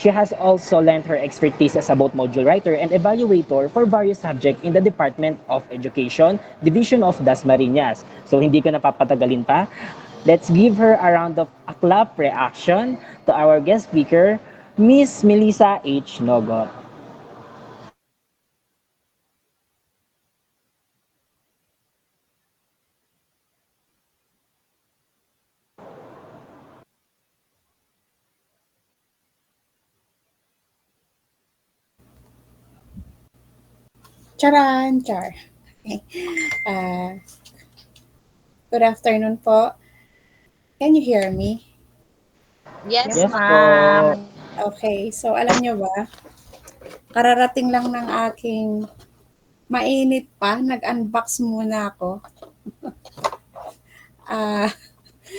She has also lent her expertise as a both module writer and evaluator for various subjects in the Department of Education, Division of Dasmariñas. So hindi ko napapatagalin pa. Let's give her a round of a clap reaction to our guest speaker, Miss Melissa H. Nogot. Charan! Char. Okay. Uh, Good afternoon po. Can you hear me? Yes, Yes po. ma'am. Okay, so alam nyo ba, kararating lang ng aking mainit pa, nag-unbox muna ako. Ah,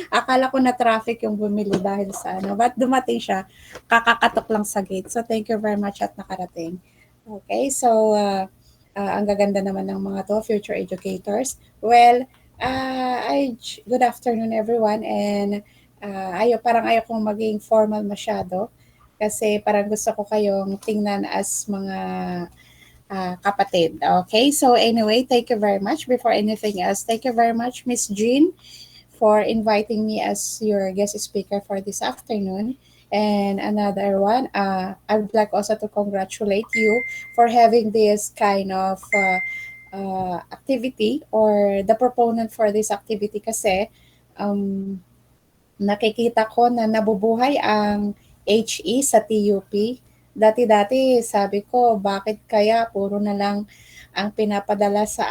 akala ko na traffic yung bumili dahil sa ano, but dumating siya, kakakatok lang sa gate. So thank you very much at nakarating. Okay, so ang gaganda naman ng mga to, future educators. Well, good afternoon everyone and parang ayaw kong maging formal masyado kasi parang gusto ko kayong tingnan as mga kapatid. Okay, so anyway, thank you very much. Before anything else, thank you very much, Miss Jean, for inviting me as your guest speaker for this afternoon. And another one, I would like also to congratulate you for having this kind of activity or the proponent for this activity kasi um, nakikita ko na nabubuhay ang HE sa TUP. Dati-dati sabi ko, bakit kaya puro na lang ang pinapadala sa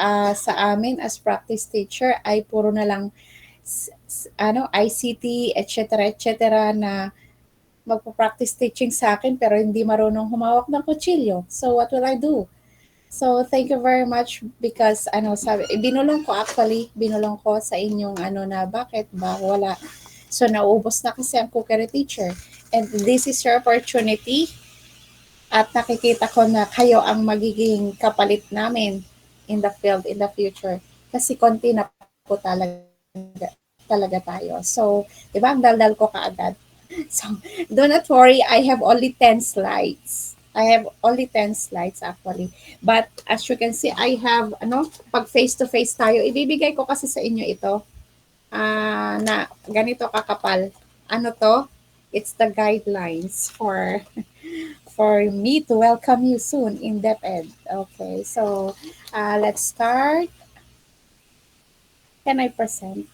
amin as practice teacher ay puro na lang ICT, etc. na magpo-practice teaching sa akin pero hindi marunong humawak ng kutsilyo. So what will I do? So thank you very much because sabi binulong ko sa inyong na bakit ba wala. So naubos na kasi ang cookery teacher. And this is your opportunity at nakikita ko na kayo ang magiging kapalit namin in the field in the future. Kasi konti na po talaga tayo. So, di ba, ang daldal ko kaagad. So, do not worry, I have only 10 slides. I have only 10 slides actually. But as you can see, I have, pag face-to-face tayo, ibibigay ko kasi sa inyo ito na ganito kakapal. Ano to? It's the guidelines for me to welcome you soon in DepEd. Okay, so let's start. Can I present?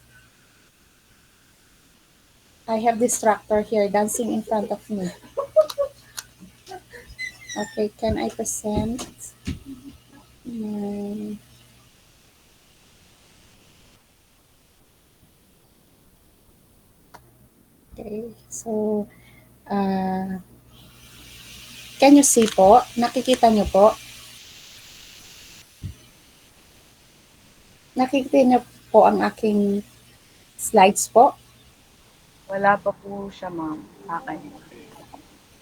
I have this tractor here dancing in front of me. Okay, can I present? My... Okay, so can you see po? Nakikita niyo po? Nakikita niyo po ang aking slides po? Wala pa po siya, ma'am. Akin.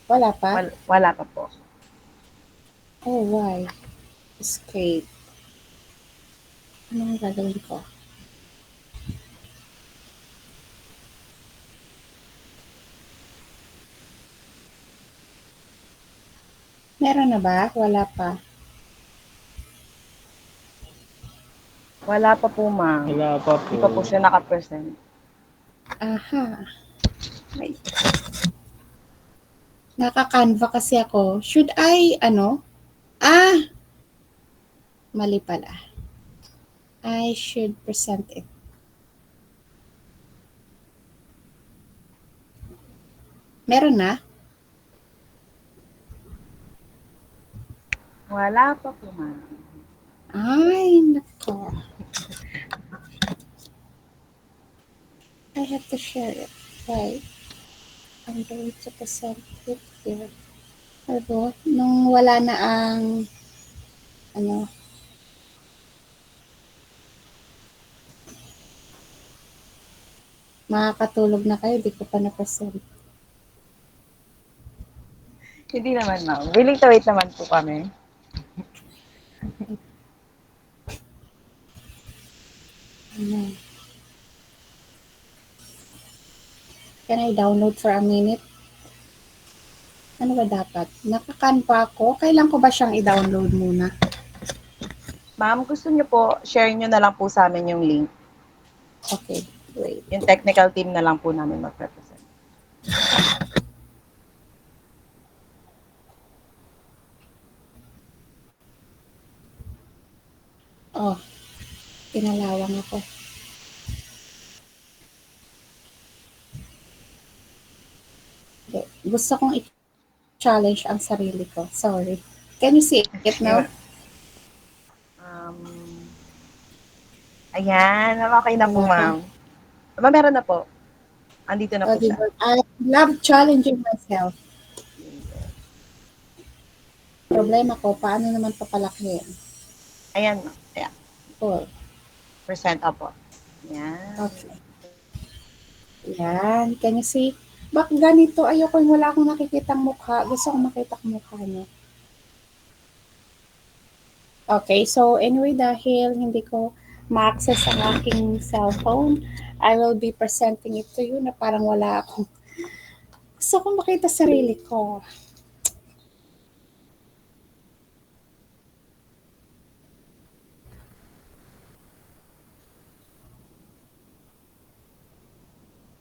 Wala pa? Wala pa po. Oh, why? Escape. Anong gagawin ko? Meron na ba? Wala pa. Wala pa po, ma'am. Wala pa po. Hindi pa po siya nakapresent. Aha. May. Naka-Canva kasi ako. Should I, mali pala. I should present it. Meron na? Wala pa po, ma'am. Ay, nako. I have to share it. Right. I'm going to present it here. Ano, nung wala na ang, makakatulog na kayo, di ko pa na-present. Hindi naman, ma'am. Willing to wait naman po kami. Can I download for a minute? Ano ba dapat? Naka-Canva ako. Kailan ko ba siyang i-download muna? Ma'am, gusto niyo po, share niyo na lang po sa amin yung link. Okay, wait. Yung technical team na lang po namin mag-represent. Oh, pinalawang ako. Okay. Gusto kong i-challenge ang sarili ko. Sorry. Can you see it now? Um, ayan, okay na po, Wala pa. ma'am. Ma'am, meron na po. Andito na Oh, po siya. diba? I love challenging myself. Problema ko, paano naman papalakihin? Ayan, ma'am. Ayan, Cool. present po. Ayan. Okay. Yan. Can you see? Bak ganito? Ayoko yung wala akong nakikitang mukha. Gusto kong makita ang mukha niyo. Okay, so anyway, dahil hindi ko ma-access ang aking cellphone, I will be presenting it to you na parang wala akong... Gusto kong makita sarili ko.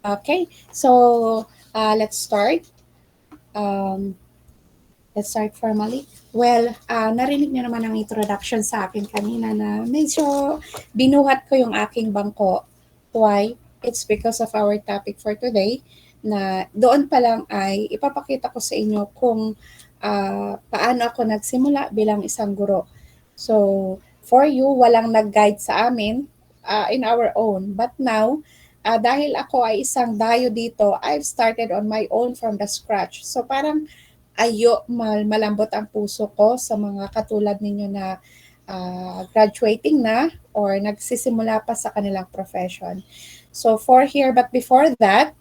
Okay, so let's start. Let's start formally. Well, narinig niyo naman ang introduction sa akin kanina na medyo binuhat ko yung aking bangko. Why? It's because of our topic for today na doon pa lang ay ipapakita ko sa inyo kung paano ako nagsimula bilang isang guro. So, for you, walang nag-guide sa amin in our own. But now, dahil ako ay isang dayo dito, I've started on my own from the scratch. So, parang malambot ang puso ko sa mga katulad ninyo na graduating na or nagsisimula pa sa kanilang profession. So for here, but before that,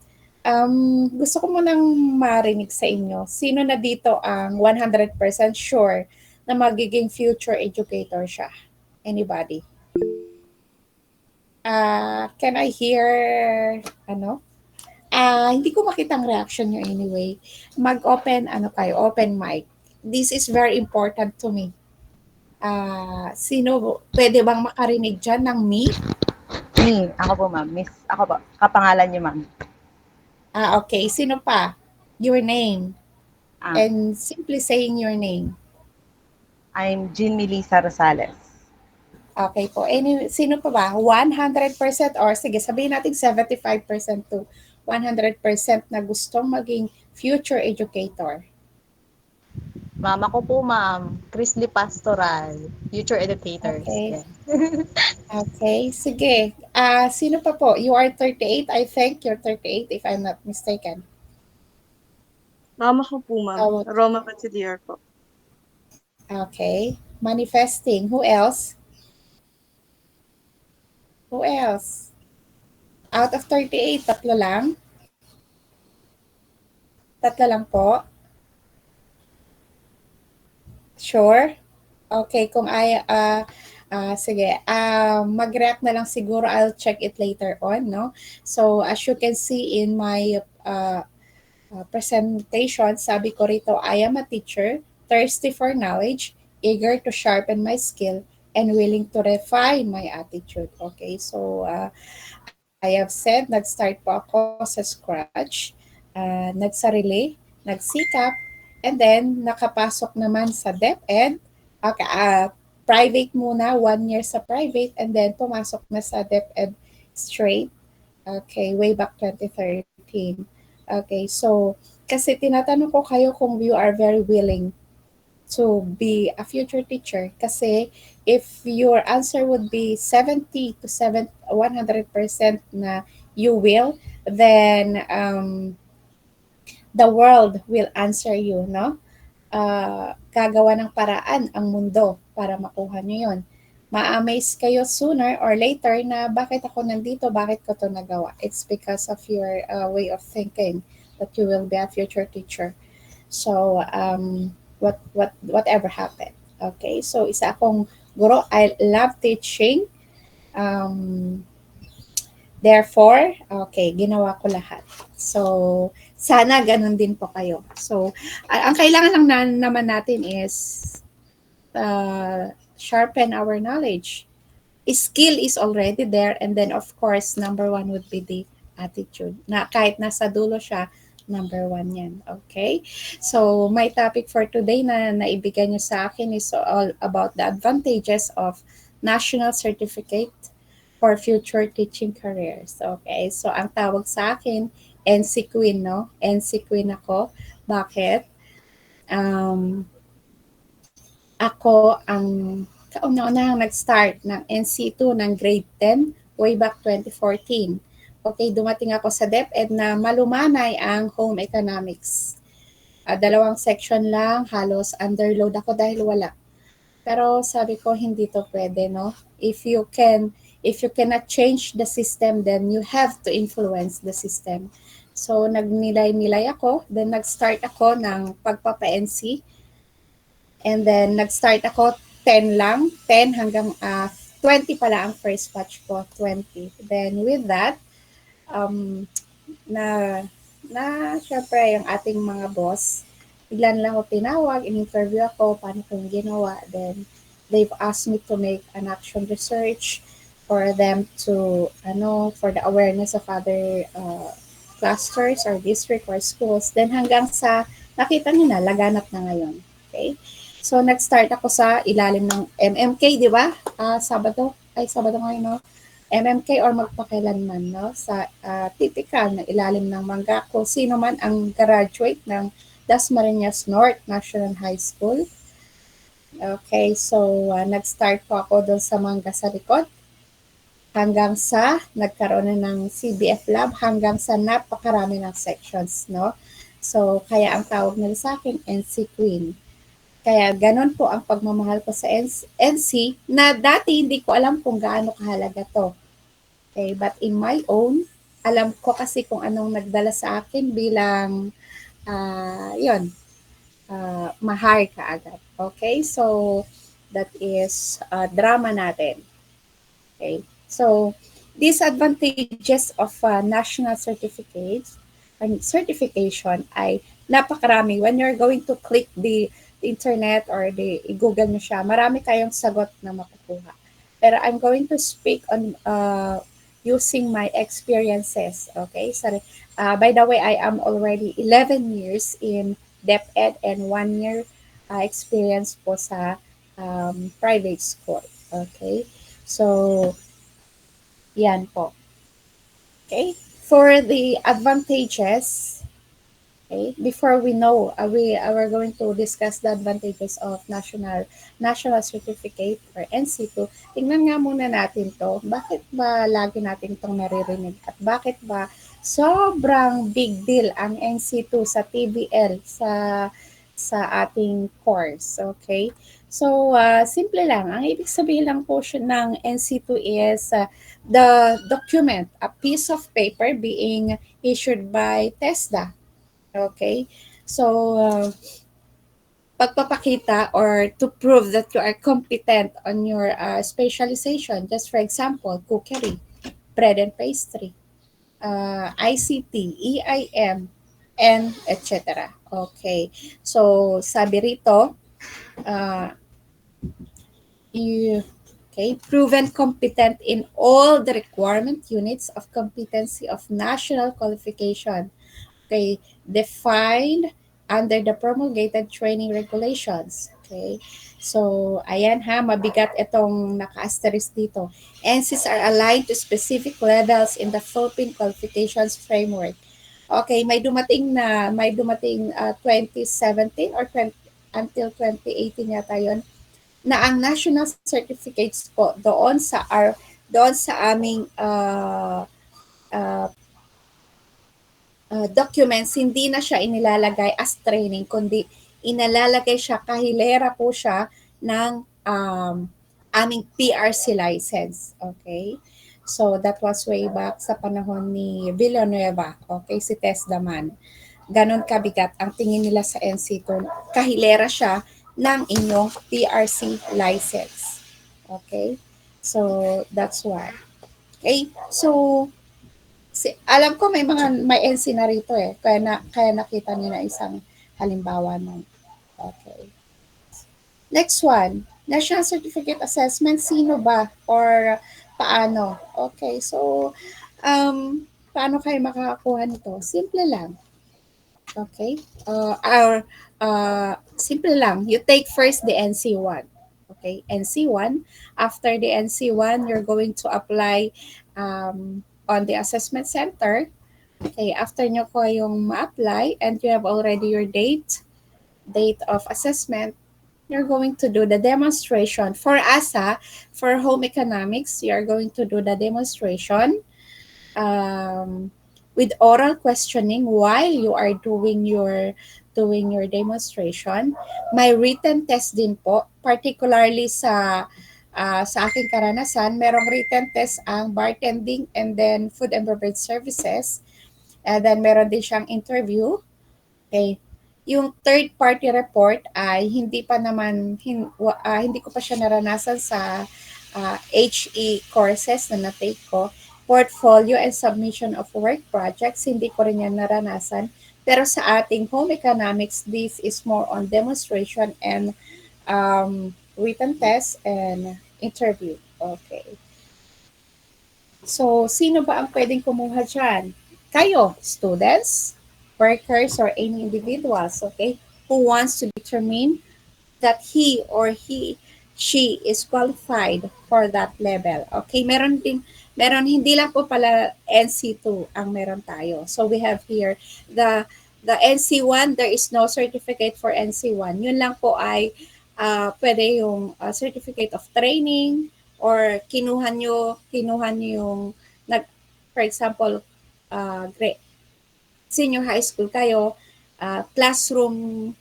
gusto ko munang marinig sa inyo. Sino na dito ang 100% sure na magiging future educator siya? Anybody? Can I hear, hindi ko makita ang reaction nyo anyway. Mag-open, open mic. This is very important to me. Sino, pwede bang makarinig dyan ng me? Me, ako po, ma'am. Miss, ako po. Kapangalan niyo, ma'am. Okay. Sino pa? Your name. Ah, And simply saying your name. I'm Jean Melissa Rosales. Okay po. Sino pa ba? 100% or sige, sabihin natin 75% to 100% na gustong maging future educator. Mama ko po, ma'am. Chrisley Pastoral, future educators. Okay. Yes. Okay, sige. Sino pa po? You are 38, I think. You're 38 if I'm not mistaken. Mama ko po, ma'am. Oh, Roma Patsidier po. okay. Manifesting. Who else? Who else? Out of 38, tatlo lang? Tatlo lang po? Sure? Okay, kung sige. Mag-react na lang siguro. I'll check it later on, no? So, as you can see in my presentation, sabi ko rito, I am a teacher, thirsty for knowledge, eager to sharpen my skill, and willing to refine my attitude. Okay, so I have said, nag-start po ako sa scratch, nagsarili, nagsikap, and then nakapasok naman sa DepEd. Okay, private muna, 1 year sa private, and then pumasok na sa DepEd straight. Okay, way back 2013. Okay, so kasi tinatanong ko kayo kung you are very willing to be a future teacher kasi if your answer would be 70 to 100% na you will, then the world will answer you, no? Gagawa ng paraan ang mundo para makuha nyo yun. Ma-amaze kayo sooner or later na bakit ako nandito, bakit ko to nagawa. It's because of your way of thinking that you will be a future teacher. So, whatever happened. Okay, so isa akong guro. I love teaching. Therefore, okay, ginawa ko lahat. So, sana ganun din po kayo. So, ang kailangan lang naman natin is sharpen our knowledge. Skill is already there, and then of course, number one would be the attitude. Na kahit nasa dulo siya, number one yan. Okay? So, my topic for today na naibigay niyo sa akin is all about the advantages of national certificate for future teaching careers. Okay? So, ang tawag sa akin, NC Queen, no? NC Queen ako. Bakit? Ako ang kauna-unahang nag-start ng NC2 ng grade 10 way back 2014. Okay, dumating ako sa DepEd na malumanay ang home economics. 2 section lang, halos underload ako dahil wala. Pero sabi ko, hindi to pwede, no? If you cannot change the system, then you have to influence the system. So, nagnilay-nilay ako, then nag-start ako ng pagpapa-NC. And then, nag-start ako 10 lang, 10 hanggang 20 pala ang first batch ko, 20. Then, with that, syempre, yung ating mga boss, biglan lang ako tinawag, in-interview ako, paano ko yung ginawa. Then, they've asked me to make an action research for them to, for the awareness of other clusters or district or schools. Then, hanggang sa, nakita nyo na, laganap na ngayon. Okay? So, nag-start ako sa ilalim ng MMK, di ba? Sabado ngayon, no? MMK or magpakailanman, no? Sa typical na ilalim ng Manggaco. Sino man ang graduate ng Dasmariñas North National High School. Okay, so nag-start po ako doon sa Mangga sa likod. Hanggang sa nagkaroon na ng CBF lab, hanggang sa napakarami ng sections, no? So, kaya ang tawag nila sa akin, NC Queen. Kaya ganun po ang pagmamahal ko sa NC na dati hindi ko alam kung gaano kahalaga to. Okay, but in my own, alam ko kasi kung anong nagdala sa akin bilang mahal ka agad. Okay, so that is drama natin. Okay, so disadvantages of national certificates and certification ay napakarami. When you're going to click the internet or i-google nyo siya, marami kayong sagot na makukuha. Pero I'm going to speak on using my experiences. Okay? Sorry. By the way, I am already 11 years in DepEd and 1 year experience po sa private school. Okay? So, yan po. Okay? For the advantages, okay, before we know, we're going to discuss the advantages of national certificate or NC2. Tingnan nga muna natin to. Bakit ba lagi natin itong naririnig? At bakit ba sobrang big deal ang NC2 sa TBL, sa ating course? Okay? So, simple lang. Ang ibig sabihin lang po ng NC2 is the document, a piece of paper being issued by TESDA. Okay? So, pagpapakita or to prove that you are competent on your specialization. Just for example, cookery, bread and pastry, ICT, EIM, and etc. Okay. So, sabi rito, proven competent in all the requirement units of competency of national qualification. Okay, defined under the promulgated training regulations. Okay, so ayan ha, mabigat itong naka-asterisk dito. NCs are aligned to specific levels in the Philippine Qualifications Framework. Okay, may dumating 2017 or until 2018 yata yun, na ang national certificates po doon sa aming documents, hindi na siya inilalagay as training, kundi inalalagay siya, kahilera po siya ng aming PRC license. Okay? So, that was way back sa panahon ni Villanueva. Okay? Si TESDA man. Ganon kabigat ang tingin nila sa NC2. Kahilera siya ng inyong PRC license. Okay? So, that's why. Okay? So, Alam ko may NC na rito eh. Kaya nakita niyo na isang halimbawa nun. Okay. Next one. National Certificate Assessment, sino ba? Or paano? Okay, so paano kayo makakakuha nito? Simple lang. Okay? Simple lang. You take first the NC1. Okay? NC1. After the NC1, you're going to apply on the assessment center. Okay, after nyo ko yung ma-apply and you have already your date of assessment, you're going to do the demonstration. For ASA, for home economics, you're going to do the demonstration with oral questioning while you are doing your demonstration. May written test din po, particularly sa aking karanasan, merong written test ang bartending and then food and beverage services. And then meron din siyang interview. Okay. Yung third party report ay hindi ko pa siya naranasan sa HE courses na na-take ko. Portfolio and submission of work projects, hindi ko rin yan naranasan. Pero sa ating home economics, this is more on demonstration and written test and interview. Okay. So, sino ba ang pwedeng kumuha dyan? Kayo, students, workers, or any individuals, okay, who wants to determine that he or she is qualified for that level. Okay, meron hindi lang po pala NC2 ang meron tayo. So we have here the NC1, there is no certificate for NC1. Yun lang po ay pwede yung certificate of training or kinuha nyo yung for example, senior high school kayo, classroom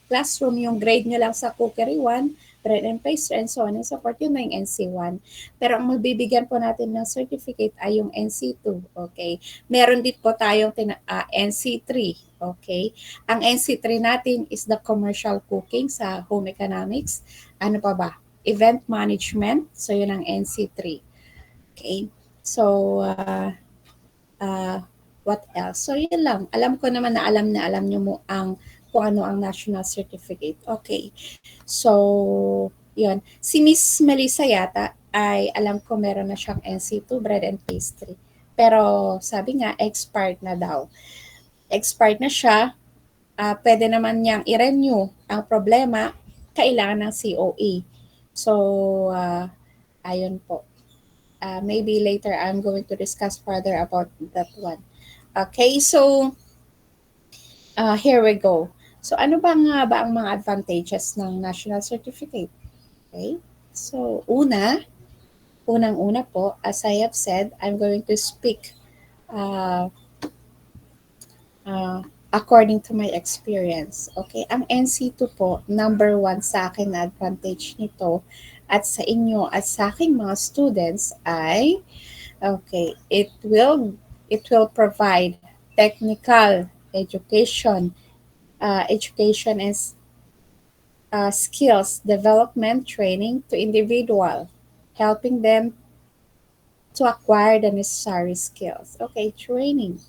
yung grade nyo lang sa cookery 1, bread and pastry, and so on and so forth, yun na yung NC1. Pero ang magbibigyan po natin ng certificate ay yung NC2, okay? Meron din po tayong NC3, okay? Ang NC3 natin is the commercial cooking sa home economics. Ano pa ba? Event management, so yun ang NC3. Okay? So, what else? So, yun lang. Alam ko naman na alam nyo mo kung ano ang national certificate. Okay. So, yun. Si Miss Melissa yata ay alam ko meron na siyang NC2, bread and pastry. Pero sabi nga, expired na daw. Expired na siya. Pwede naman niyang i-renew. Ang problema, kailangan ng COE. So, ayun po. Maybe later I'm going to discuss further about that one. Okay, so here we go. So ano ba ang mga advantages ng national certificate? Okay, so unang-una po, as I have said, I'm going to speak according to my experience. Okay, ang NC2 po, number 1 sa akin na advantage nito at sa inyo at sa aking mga students ay, okay, it will provide technical education and skills development training to individual, helping them to acquire the necessary skills. Okay, training.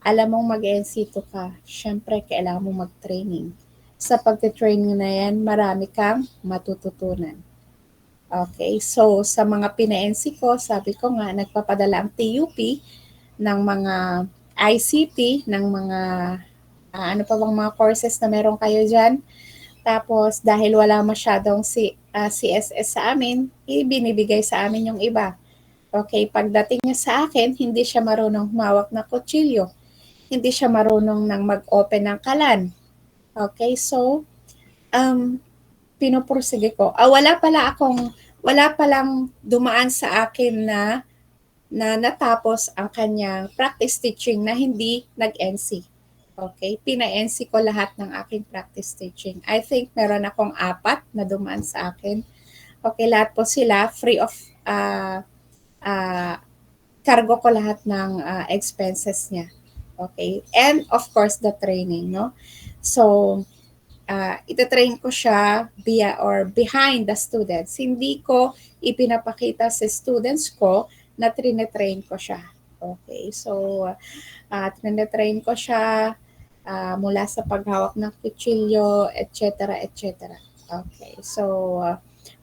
Alam mong mag-NC2 ka, syempre kailangan mong mag-training. Sa pagte-training na yan, marami kang matututunan. Okay, so sa mga pina-NC ko, sabi ko nga, nagpapadala ang TUP ng mga ICT, ng mga ano pa bang mga courses na meron kayo dyan. Tapos dahil wala masyadong CSS sa amin, ibinibigay sa amin yung iba. Okay, pagdating niya sa akin, hindi siya marunong humawak ng kutsilyo. Hindi siya marunong nang mag-open ng kalan. Okay, so pinupursige ko. Wala palang dumaan sa akin na natapos ang kanyang practice teaching na hindi nag-NC. Okay, pina-NC ko lahat ng aking practice teaching. I think meron akong 4 na dumaan sa akin. Okay, lahat po sila free of cargo ko lahat ng expenses niya. Okay, and of course the training, no? So, itatrain ko siya via or behind the students. Hindi ko ipinapakita sa students ko na trine-train ko siya. Okay, so train ko siya mula sa paghawak ng kutsilyo, etc., etc. Okay, so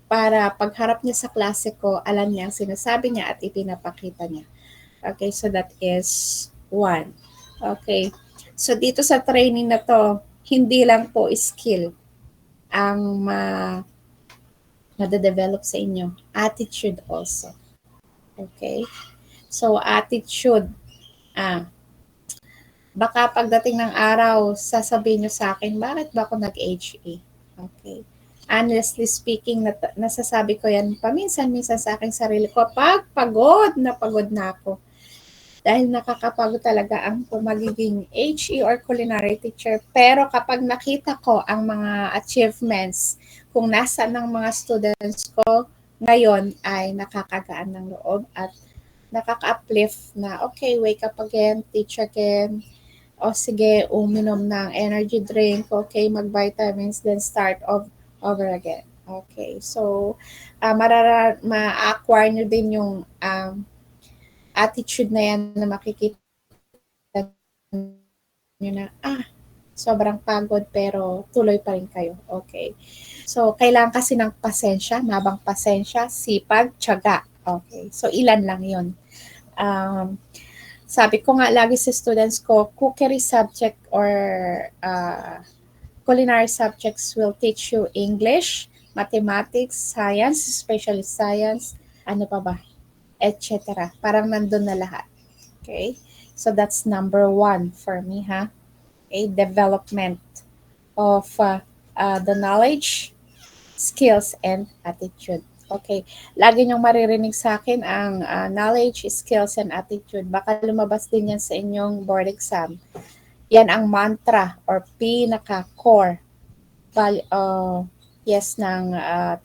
para pagharap niya sa klase ko, alam niya ang sinasabi niya at ipinapakita niya. Okay, so that is one. Okay, so dito sa training na to, hindi lang po skill ang nade-develop sa inyo, attitude also. Okay, so attitude, baka pagdating ng araw, sasabihin nyo sa akin, bakit ba ako nag-HA? Okay. Honestly speaking, nasasabi ko yan paminsan-minsan sa aking sarili ko, pag pagod na ako. Dahil nakakapagod talaga ang magiging HE or culinary teacher. Pero kapag nakita ko ang mga achievements, kung nasa ng mga students ko, ngayon ay nakakagaan ng loob at nakaka-uplift na, okay, wake up again, teach again, o sige, uminom ng energy drink, okay, mag-vitamins, then start over again. Okay, so ma-acquire nyo din yung attitude na yan na makikita nyo na, sobrang pagod pero tuloy pa rin kayo. Okay. So, kailangan kasi ng pasensya, mabang pasensya, sipag, tiyaga. Okay. So, ilan lang yun. Sabi ko nga lagi sa students ko, cookery subject or culinary subjects will teach you English, mathematics, science, especially science, ano pa ba, etc. Parang nandun na lahat. Okay? So that's number 1 for me, ha? Okay, development of the knowledge, skills, and attitude. Okay, lagi niyong maririnig sa akin ang knowledge, skills, and attitude. Baka lumabas din yan sa inyong board exam. Yan ang mantra or pinaka-core ng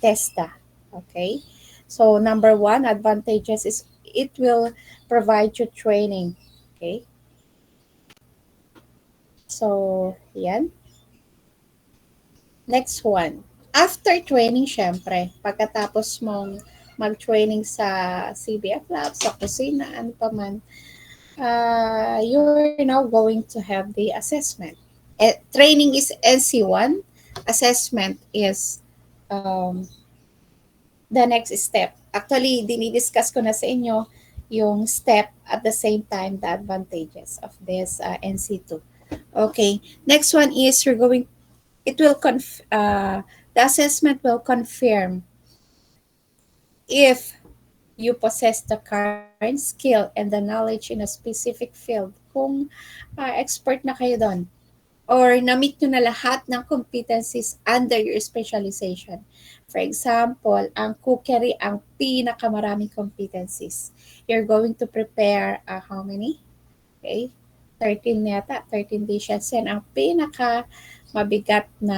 TESDA. Okay? So, number 1, advantages is it will provide you training. Okay? So, yan. Next one. After training, syempre, pagkatapos mong mag-training sa CBF Lab, sa kusina, ano pa man, you're now going to have the assessment. Training is NC1. Assessment is the next step. Actually, dinidiscuss ko na sa inyo yung step at the same time the advantages of this NC2. Okay. Next one is the assessment will confirm if you possess the current skill and the knowledge in a specific field. Kung expert na kayo doon. Or na-meet nyo na lahat ng competencies under your specialization. For example, ang cookery, ang pinakamaraming competencies. You're going to prepare how many? Okay. 13 yata, 13 dishes. Yan ang mabigat na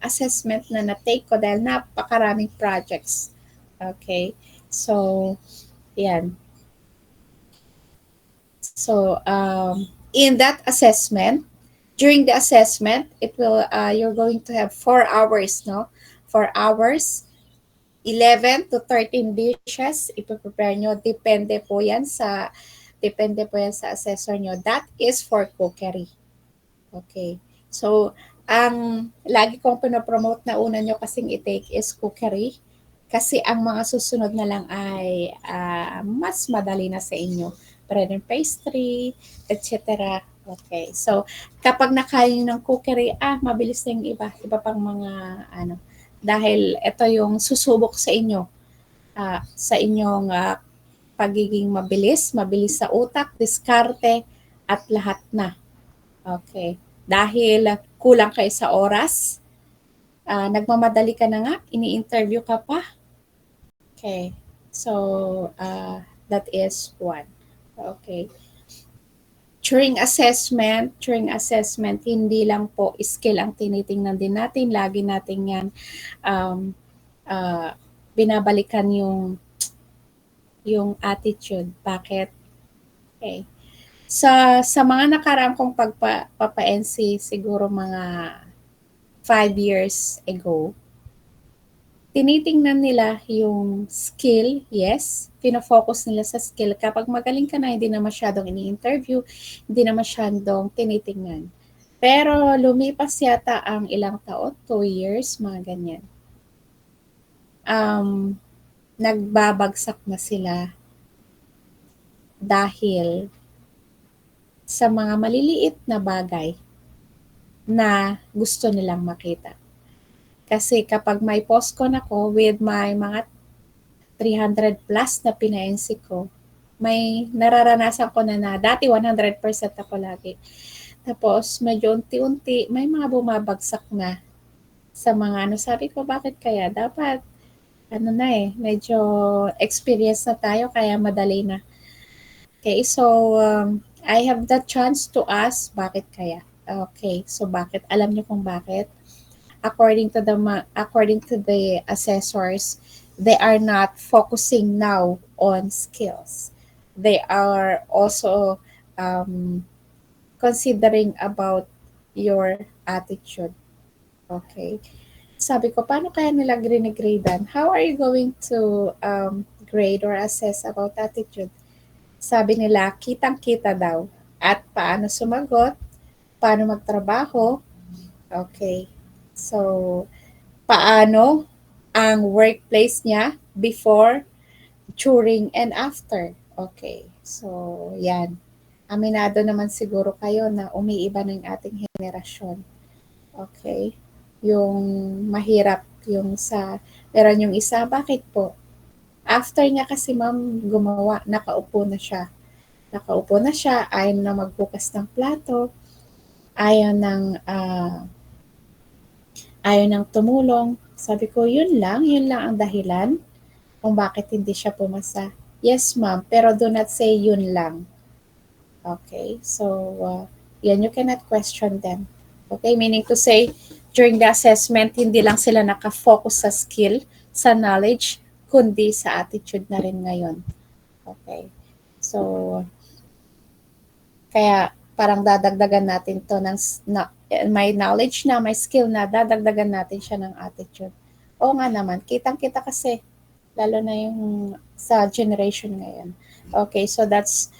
assessment na na-take ko dahil napakaraming projects. Okay. So, yan. So, in that assessment, during the assessment, it will you're going to have 4 hours, no? 4 hours, 11 to 13 dishes ipo-prepare nyo. Depende po yan sa assessor nyo. That is for cookery. Okay. So, ang lagi kong pinopromote na una nyo kasing i-take is cookery. Kasi ang mga susunod na lang ay mas madali na sa inyo. Bread and pastry, etc. Okay. So, kapag nakaya nyo ng cookery, mabilis na yung iba pang mga dahil ito yung susubok sa inyo, sa inyong pagiging mabilis sa utak, diskarte, at lahat na. Okay. Dahil kulang kayo sa oras, nagmamadali ka na nga, ini-interview ka pa. Okay. So, that is 1. Okay. During assessment, hindi lang po skill ang tinitingnan din natin. Lagi natin yan binabalikan yung attitude. Bakit? Okay. Sa mga nakaraan kong pagpapa-NC, siguro mga 5 years ago, tinitingnan nila yung skill, yes, pinofocus nila sa skill. Kapag magaling ka na, hindi na masyadong ini-interview, hindi na masyadong tinitingnan. Pero lumipas yata ang ilang taon, 2 years, mga ganyan. Nagbabagsak na sila dahil sa mga maliliit na bagay na gusto nilang makita. Kasi kapag may postcon ako with my mga 300 plus na pina-NC ko, may nararanasan ko na dati 100% ako lagi. Tapos medyo unti-unti may mga bumabagsak na sa mga sabi ko bakit kaya dapat medyo experience na tayo kaya madali na. Okay, so I have the chance to ask bakit kaya. Okay, so bakit? Alam niyo kung bakit? According to the assessors, they are not focusing now on skills. They are also considering about your attitude. Okay. Sabi ko, paano kaya nila grade-gradean? How are you going to grade or assess about attitude? Sabi nila, kitang-kita daw. At paano sumagot, paano magtrabaho. Okay. So, paano ang workplace niya before, during, and after. Okay. So, yan. Aminado naman siguro kayo na umiiba ng ating henerasyon. Okay. Yung mahirap yung meron yung isa, bakit po? After niya kasi ma'am gumawa, nakaupo na siya. Ayaw na magbukas ng plato, ayaw nang tumulong. Sabi ko, yun lang ang dahilan kung bakit hindi siya pumasa. Yes, ma'am, pero do not say yun lang. Okay, so yan, you cannot question them. Okay, meaning to say, during the assessment, hindi lang sila nakafocus sa skill, sa knowledge, kundi sa attitude na rin ngayon. Okay, so kaya parang dadagdagan natin to may knowledge na, may skill na, dadagdagan natin siya ng attitude. Oo nga naman, kitang-kita kasi, lalo na yung sa generation ngayon. Okay, so that's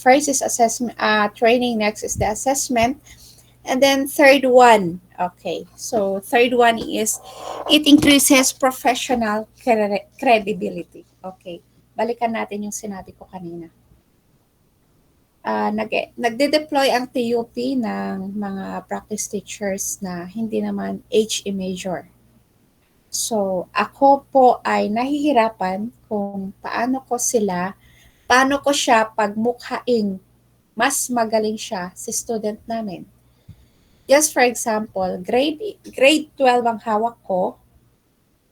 first is assessment, training, next is the assessment, and then third one, okay, so third one is it increases professional credibility. Okay, balikan natin yung sinabi ko kanina. Nagde-deploy ang TUP ng mga practice teachers na hindi naman HE major. So, ako po ay nahihirapan kung paano ko siya pagmukhaing mas magaling siya sa student namin. Just for example, grade 12 ang hawak ko,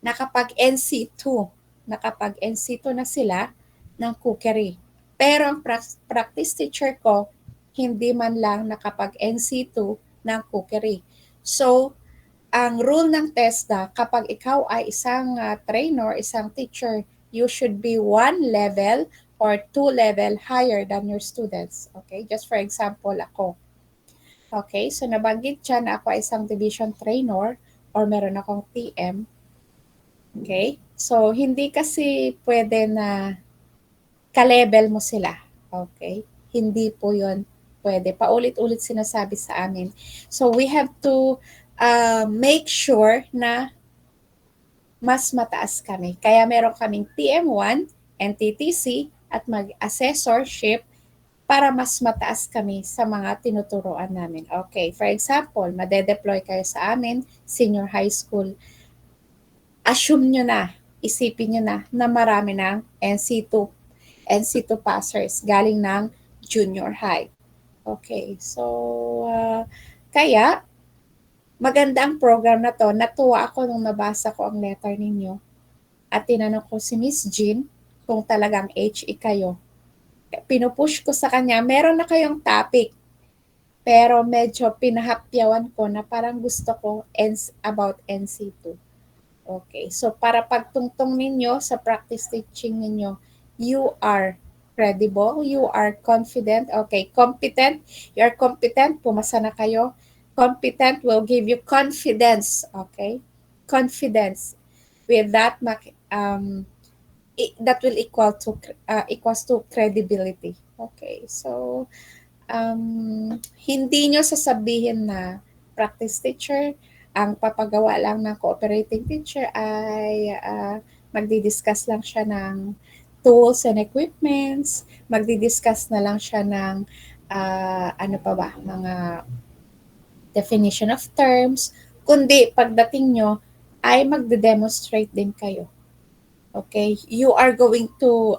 nakapag-NC2 na sila ng cookery. Pero ang practice teacher ko, hindi man lang nakapag-NC2 ng cookery. So, ang rule ng TESDA, kapag ikaw ay isang trainer, isang teacher, you should be 1 level or 2 level higher than your students. Okay? Just for example, ako. Okay? So, nabanggit siya na ako ay isang division trainer or meron akong TM. Okay? So, hindi kasi pwede na ka-level mo sila. Okay? Hindi po yun pwede. Paulit-ulit sinasabi sa amin. So, we have to make sure na mas mataas kami. Kaya meron kaming TM1, NTTC, at mag-assessorship para mas mataas kami sa mga tinuturoan namin. Okay, for example, made-deploy kayo sa amin, senior high school. Assume nyo na, isipin nyo na marami ng NC2 passers galing ng junior high. Okay, so kaya maganda ang program na to. Natuwa ako nung nabasa ko ang letter ninyo at tinanong ko si Miss Jean kung talagang HE kayo. Pinupush ko sa kanya, meron na kayong topic, pero medyo pinahapyawan ko na parang gusto ko about NC2. Okay, so para pagtungtong ninyo sa practice teaching ninyo, you are credible, you are confident, okay, competent, you are competent, pumasa na kayo. Competent will give you confidence, okay? Confidence. with that, that will equals to credibility. Okay, so hindi nyo sasabihin na practice teacher, ang papagawa lang ng cooperating teacher ay magdi-discuss lang siya ng tools and equipments, magdi-discuss na lang siya ng ano pa ba, mga definition of terms, kundi pagdating nyo ay magde-demonstrate din kayo. Okay? You are going to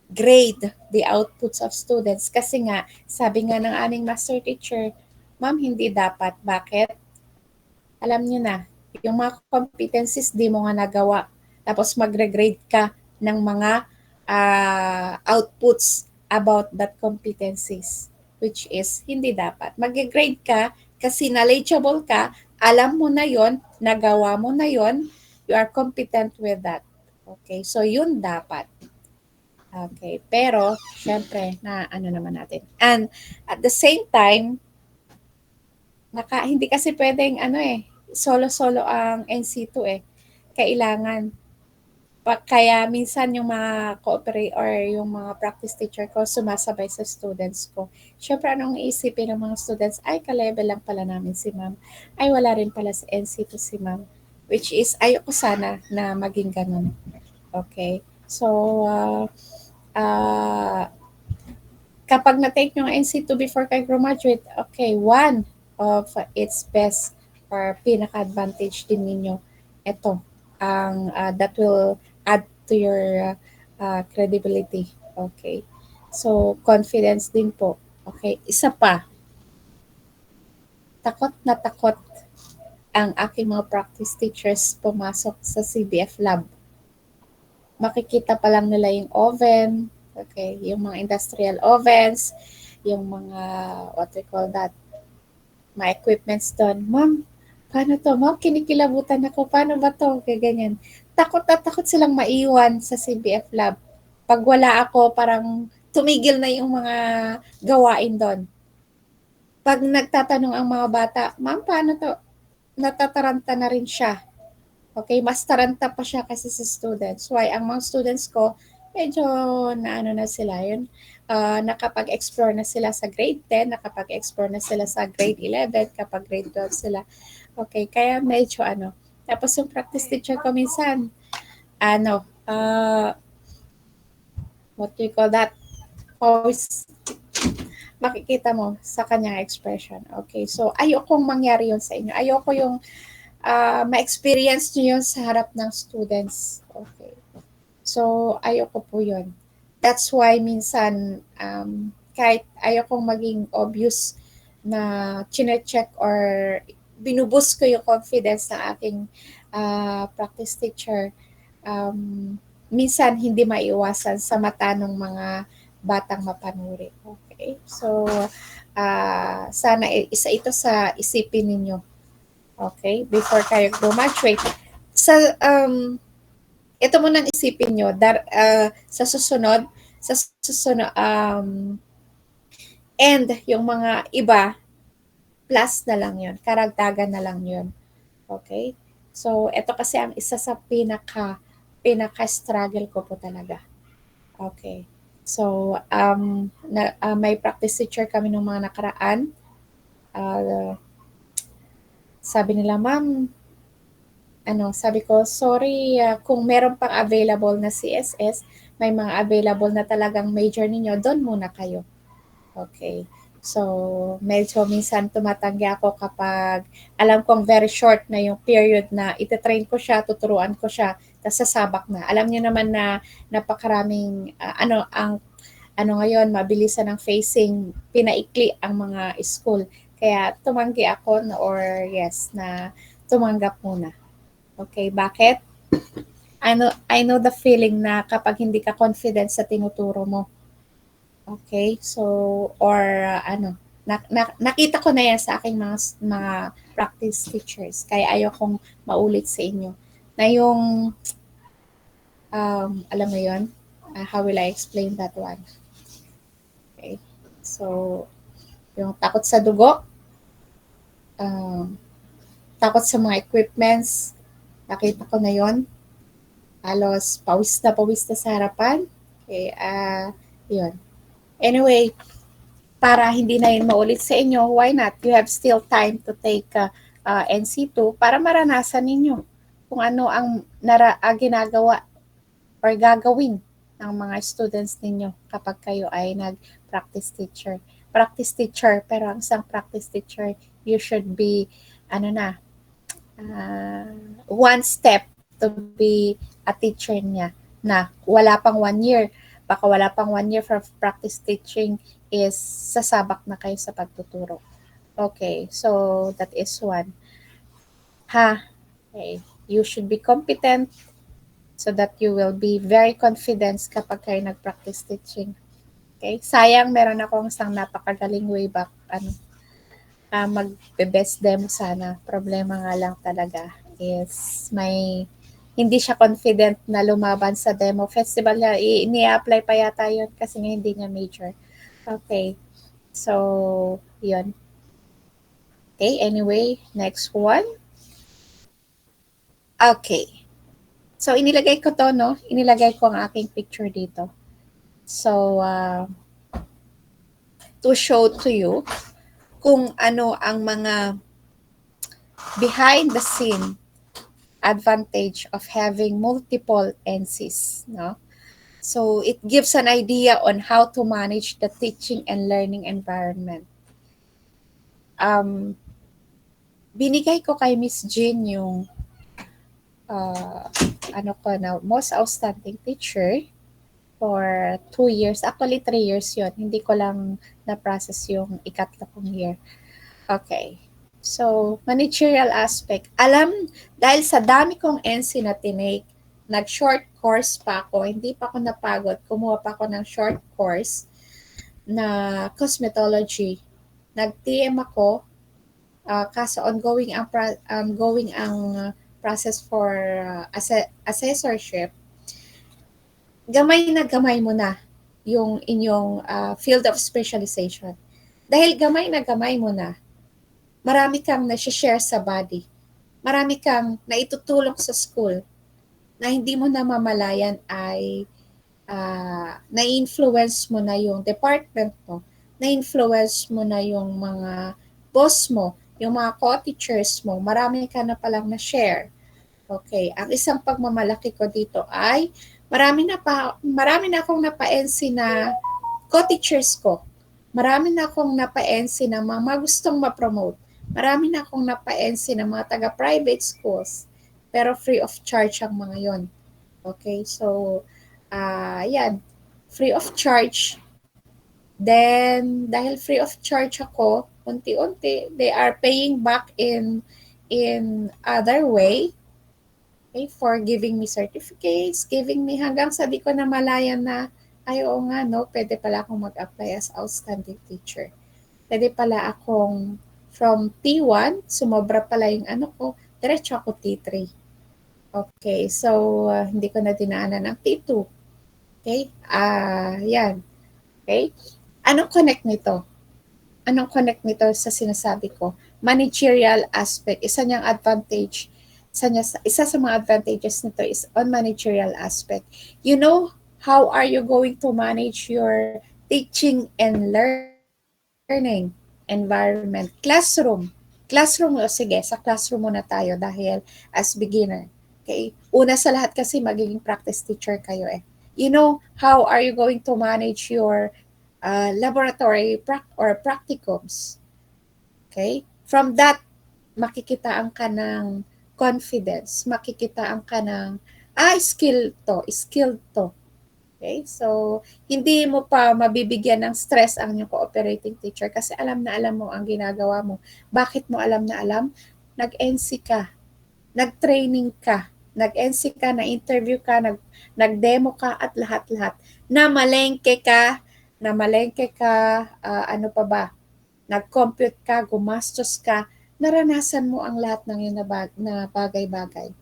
grade the outputs of students kasi nga, sabi nga ng aming master teacher, ma'am, hindi dapat. Bakit? Alam niyo na, yung mga competencies di mo nga nagawa. Tapos magre-grade ka ng mga outputs about that competencies, which is hindi dapat. Mag-grade ka kasi knowledgeable ka, alam mo na yon, nagawa mo na yon, you are competent with that. Okay, so yun dapat. Okay, pero syempre na ano naman natin. And at the same time, hindi kasi pwedeng solo-solo ang NC2 Kailangan kaya minsan yung mga cooperate or yung mga practice teacher ko sumasabay sa students ko. Syempre anong iisipin ng mga students, ay ka-level lang pala namin si ma'am. Ay wala rin pala sa NC2 si ma'am. Which is ayoko sana na maging ganun. Okay? So, kapag na-take nyo ang NC2 before kayo graduate, okay, one of its best or pinaka-advantage din ninyo, ito, ang that will add to your credibility. Okay? So, confidence din po. Okay? Isa pa, takot na takot ang aking mga practice teachers pumasok sa CBF lab. Makikita pa lang nila yung oven, okay, yung mga industrial ovens, yung mga, what we call that, mga equipments doon. Ma'am, paano to? Ma'am, kinikilabutan ako. Paano ba to? Kaya ganyan. Takot na takot silang maiwan sa CBF lab. Pag wala ako, parang tumigil na yung mga gawain doon. Pag nagtatanong ang mga bata, ma'am, paano to? Natataranta na rin siya. Okay, mas taranta pa siya kasi sa students. Why? Ang mga students ko, medyo na sila yun. Nakapag-explore na sila sa grade 10, nakapag-explore na sila sa grade 11, kapag grade 12 sila. Okay, kaya medyo Tapos yung practice teacher ko minsan, what do you call that? Always makikita mo sa kanyang expression. Okay, so ayokong mangyari yun sa inyo. Ayoko yung ma-experience nyo yun sa harap ng students. Okay. So, ayoko po yun. That's why minsan, kahit ayokong maging obvious na chine-check or binubus ko yung confidence ng aking practice teacher, minsan hindi maiwasan sa mata ng mga batang mapanuri. Okay? So, sana isa ito sa isipin ninyo. Okay, before kayo graduate. Ito munang isipin nyo, sa susunod, and yung mga iba, plus na lang yun, karagdagan na lang yun. Okay? So, ito kasi ang isa sa pinaka-struggle ko po talaga. Okay. So, may practice teacher kami nung mga nakaraan. Sabi nila, ma'am, sabi ko, sorry, kung meron pang available na CSS, may mga available na talagang major ninyo, doon muna kayo. Okay. So, medyo minsan tumatanggi ako kapag alam kong very short na yung period na ititrain ko siya, tuturuan ko siya, tapos sasabak na. Alam niyo naman na napakaraming, ngayon, mabilisan ng facing, pinaikli ang mga school. Kaya tumanggi ako na tumanggap muna. Okay, bakit? I know the feeling na kapag hindi ka confident sa tinuturo mo. Okay, so, or nakita ko na yan sa aking mga practice teachers. Kaya ayokong maulit sa inyo. Na yung, alam mo yun? How will I explain that one? Okay, so, yung takot sa dugo, takot sa mga equipments, nakita ko na yon. halos pawis na sa harapan. Okay, yun. Anyway, para hindi na yun maulit sa inyo, why not? You have still time to take NC2 para maranasan ninyo kung ano ang ginagawa or gagawin ng mga students ninyo kapag kayo ay nag-practice teacher. Practice teacher, pero ang isang practice teacher, you should be, one step to be a teacher niya na wala pang 1 year. Baka wala pang 1 year for practice teaching is sasabak na kayo sa pagtuturo. Okay, so that is one. Okay, you should be competent so that you will be very confident kapag kayo nag-practice teaching. Okay, sayang meron akong isang napakagaling way back, mag-best demo sana. Problema nga lang talaga is hindi siya confident na lumaban sa demo festival niya. Ini-apply pa yata yun kasi nga hindi niya major. Okay, so yun. Okay, anyway, next one. Okay. So, inilagay ko to, no? Inilagay ko ang aking picture dito. So, to show to you kung ano ang mga behind the scene advantage of having multiple NCs, no? So, it gives an idea on how to manage the teaching and learning environment. Binigay ko kay Miss Jean yung most outstanding teacher for 2 years. Actually, 3 years yun. Hindi ko lang na-process yung ikatlo kong year. Okay. So, managerial aspect. Dahil sa dami kong NC na tinake, nag-short course pa ako, hindi pa ako napagod, kumuha pa ako ng short course na cosmetology. Nag-TM ako, kaso ongoing ang process for assessorship. Gamay mo na yung inyong field of specialization. Dahil gamay mo na, marami kang na-share sa body. Marami kang naitutulong sa school na hindi mo namamalayan ay na-influence mo na yung department mo, na-influence mo na yung mga boss mo, yung mga co-teachers mo, marami ka na palang na-share. Okay, ang isang pagmamalaki ko dito ay marami na akong napa-NC na co-teachers ko. Marami na akong napa-NC na mga gustong ma-promote. Marami na akong napa-NC na mga taga-private schools. Pero free of charge ang mga yon. Okay, so yan, free of charge. Then, dahil free of charge ako, unti-unti, they are paying back in other way. Okay, for giving me certificates, giving me hanggang sabi ko na malayan na, ay oo nga no, pwede pala akong mag-apply as outstanding teacher. Pwede pala akong from T1, sumobra pala yung ko, diretso ako T3. Okay, so hindi ko na dinaanan ang T2. Okay, yan. Okay, anong connect nito? Anong connect nito sa sinasabi ko? Managerial aspect, isa niyang advantage. Isa sa mga advantages nito is on managerial aspect. You know, how are you going to manage your teaching and learning environment? Classroom, sige, sa classroom muna tayo dahil as beginner. Okay? Una sa lahat kasi magiging practice teacher kayo eh. You know, how are you going to manage your laboratory or practicums? Okay? From that, makikitaan ka ng confidence, makikitaan ka ng, skilled to. Okay? So, hindi mo pa mabibigyan ng stress ang iyong cooperating teacher kasi alam na alam mo ang ginagawa mo. Bakit mo alam na alam? Nag-NC ka, nag-training ka, nag-NC ka, na-interview ka, nag-demo ka at lahat-lahat. Namalengke ka, ano pa ba? Nag-compute ka, gumastos ka, naranasan mo ang lahat ng yun na bagay-bagay.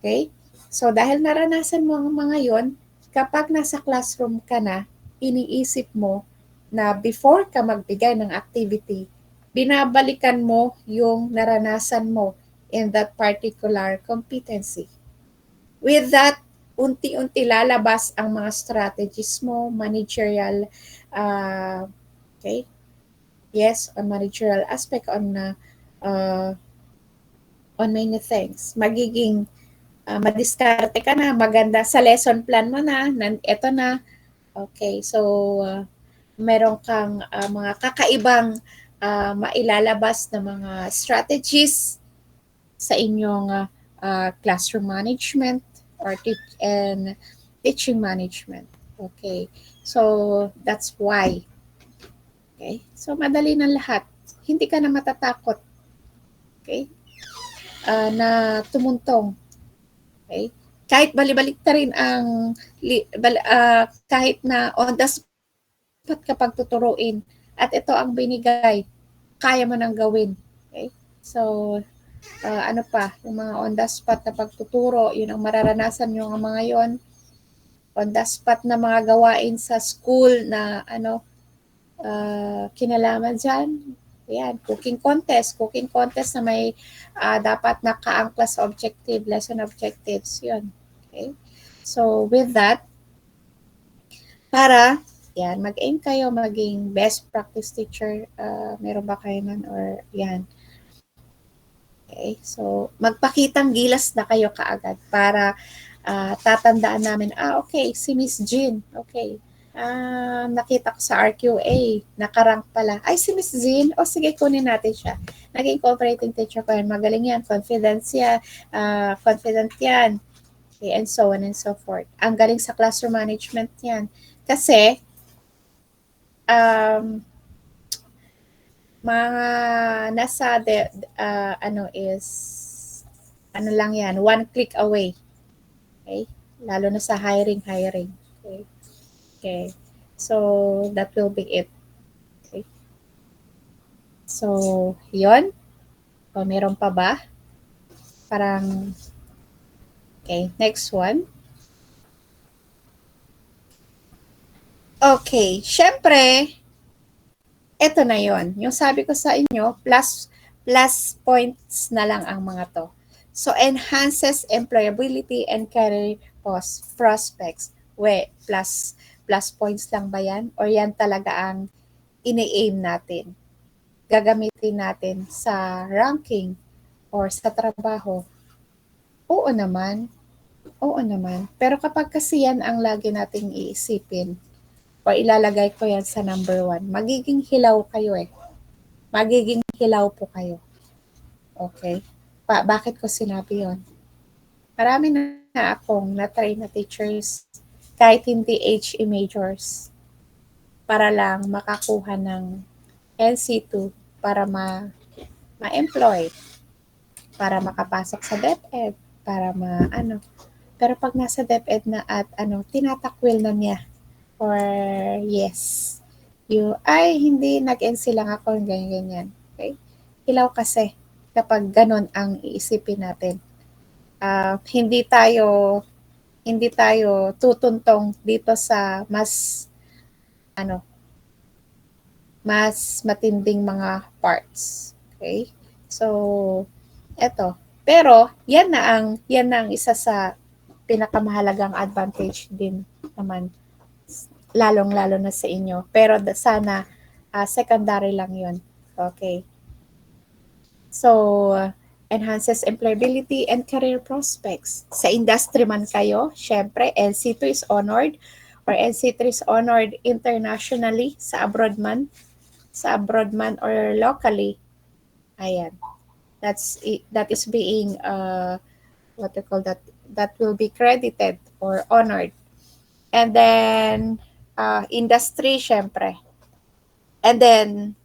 Okay? So, dahil naranasan mo ang mga yon, kapag nasa classroom ka na, iniisip mo na before ka magbigay ng activity, binabalikan mo yung naranasan mo in that particular competency. with that, unti-unti lalabas ang mga strategies mo, managerial, okay? Yes, on managerial aspect, on many things. Magiging madiskarte ka na, maganda sa lesson plan mo na, eto na. Okay, so meron kang mga kakaibang mailalabas na mga strategies sa inyong classroom management or teaching management. Okay, so that's why. Okay, so madali na lahat. Hindi ka na matatakot. Okay, na tumuntong. Okay, kahit balibalik ta rin ang kahit na on the spot kapag tuturuin at ito ang binigay, kaya mo nang gawin. Okay, so ano pa, yung mga on the spot na pagtuturo, yun ang mararanasan nyo ang mga yon. On the spot na mga gawain sa school na kinalaman dyan. Ayan, cooking contest na may dapat naka-angkla sa objective, lesson objectives, yun. Okay? So, with that, para, yan, mag-aim kayo, maging best practice teacher, meron ba kayo nun, or yan. Okay, so, magpakitang gilas na kayo kaagad para tatandaan namin, okay, si Miss Jean, okay, nakita ko sa RQA, nakarank pala. Ay, si Miss Jean, sige, kunin natin siya. Naging cooperating teacher ko yan. Magaling yan, confident yan. Okay, and so on and so forth. Ang galing sa classroom management yan. Kasi, mga nasa, lang yan, one click away. Okay? Lalo na sa hiring. Okay. So, that will be it. Okay. So, yun. O, meron pa ba? Parang, okay, next one. Okay, syempre, eto na yon. Yung sabi ko sa inyo, plus points na lang ang mga to. So, enhances employability and career prospects. Plus points lang ba yan? Or yan talaga ang ini-aim natin? Gagamitin natin sa ranking or sa trabaho? Oo naman. Pero kapag kasi yan ang lagi nating iisipin, o ilalagay ko yan sa number 1, magiging hilaw kayo eh. Magiging hilaw po kayo. Okay? Bakit ko sinabi yon? Marami na akong na-train na teachers kahit hindi HE majors para lang makakuha ng NC2 para ma-employ, para makapasok sa DepEd, para Pero pag nasa DepEd na at tinatakwil na niya or yes, hindi nag-NC lang ako, ganyan. Okay? Hilaw kasi kapag ganon ang iisipin natin. Hindi tayo tutuntong dito sa mas matinding mga parts. Okay? So, eto. Pero, yan na ang isa sa pinakamahalagang advantage din naman, lalong-lalo na sa inyo. Pero sana, secondary lang yun. Okay? So, enhances employability and career prospects. Sa industry man kayo, syempre, NC2 is honored or NC3 is honored internationally sa abroad man or locally. Ayan. That is being, what they call that will be credited or honored. And then, industry, syempre. And then,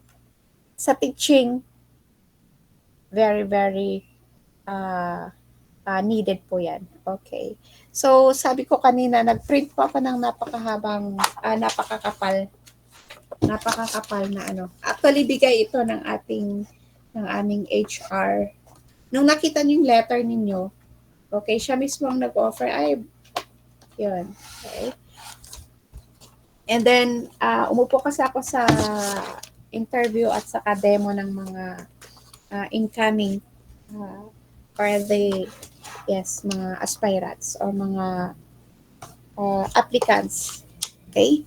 sa teaching, very, very needed po yan. Okay. So, sabi ko kanina, nag-print po ako ng napakakapal na Actually, bigay ito ng aming HR. Nung nakita niyo yung letter ninyo, okay, siya mismo ang nag-offer. Yun. Okay. And then, umupo kasi ako sa interview at saka demo ng mga incoming or the Yes, mga aspirants or mga applicants. Okay?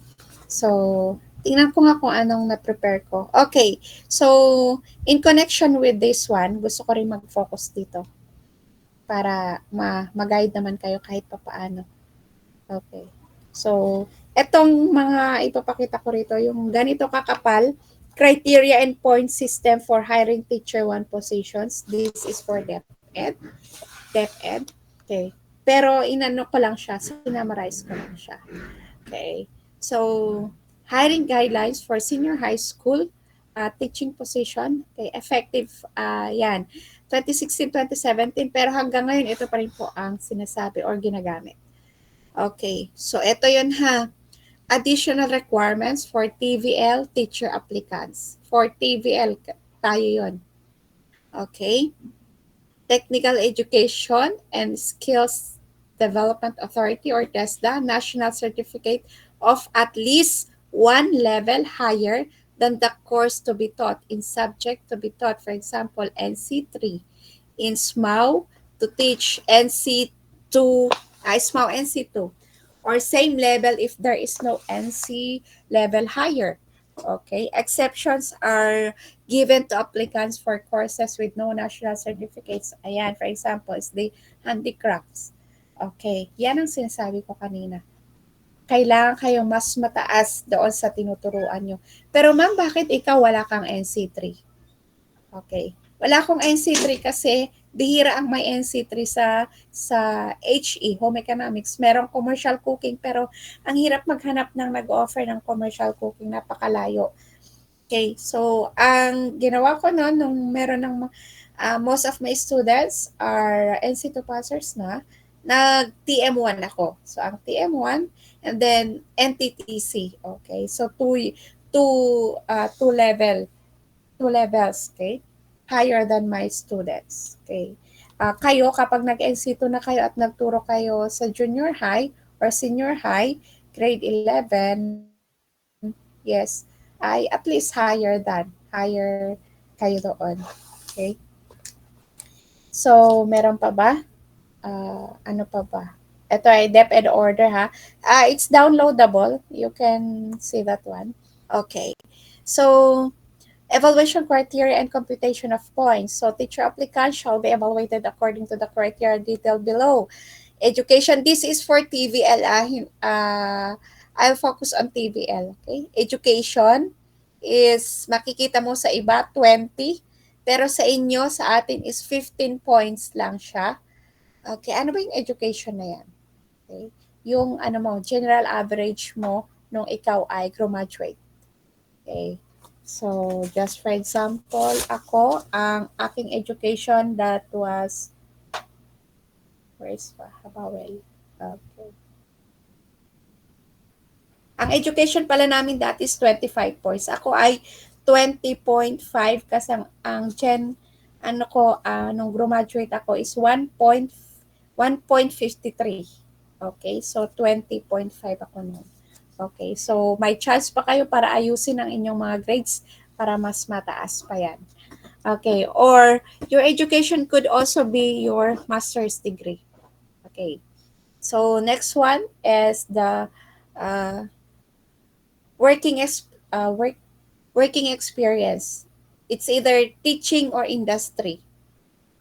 So, tingnan ko nga kung anong na-prepare ko. Okay. So, in connection with this one, gusto ko rin mag-focus dito para mag-guide naman kayo kahit papaano. Okay. So, etong mga ipapakita ko rito, yung ganito kakapal, criteria and point system for hiring teacher 1 positions. This is for DepEd. DepEd. Okay. Pero inano ko lang siya, sinamarize ko lang siya. Okay. So, hiring guidelines for senior high school teaching position. Okay, effective yan. 2016-2017 pero hanggang ngayon ito pa rin po ang sinasabi or ginagamit. Okay, so ito yun ha. Additional requirements for TVL teacher applicants. For TVL tayo yun. Okay. Technical Education and Skills Development Authority or TESDA, National Certificate of at least one level higher than the course to be taught in subject to be taught, for example, NC3. In SMAU, to teach NC2, SMAU NC2, or same level if there is no NC level higher. Okay, exceptions are given to applicants for courses with no national certificates. Ayan, for example, is the handicrafts. Okay, yan ang sinasabi ko kanina. Kailangan kayo mas mataas doon sa tinuturuan nyo. Pero ma'am, bakit ikaw wala kang NC3? Okay. Wala akong NC3 kasi bihira ang may NC3 sa HE, Home Economics. Merong commercial cooking pero ang hirap maghanap ng nag-offer ng commercial cooking, napakalayo. Okay, so ang ginawa ko noon nung meron ng most of my students are NC2 passers na, nag-TM1 ako. So ang TM1 and then NTTC. Okay, so two levels, okay? Higher than my students, okay? Kayo, kapag nag-NC2 na kayo at nagturo kayo sa junior high or senior high, grade 11, yes, ay at least higher kayo doon, okay? So, meron pa ba? Ano pa ba? Ito ay DepEd order ha. It's downloadable. You can see that one. Okay. So, evaluation criteria and computation of points. So teacher applicants shall be evaluated according to the criteria detailed below. Education, this is for TVL. I'll focus on TVL. Okay? Education is, makikita mo sa iba, 20. Pero sa inyo, sa atin is 15 points lang siya. Okay, ano ba yung education na yan? Okay? Yung ano mo, general average mo nung ikaw ay graduate. Okay. So, just for example, ako, ang aking education that was, where is pa? Habawel. Okay. Ang education pala namin dati is 25 points. Ako ay 20.5 kasi ang ano ko, nung graduate ako is 1.53. Okay, so 20.5 ako noon. Okay, so may chance pa kayo para ayusin ang inyong mga grades para mas mataas pa yan. Okay, or your education could also be your master's degree. Okay, so next one is the working experience. It's either teaching or industry.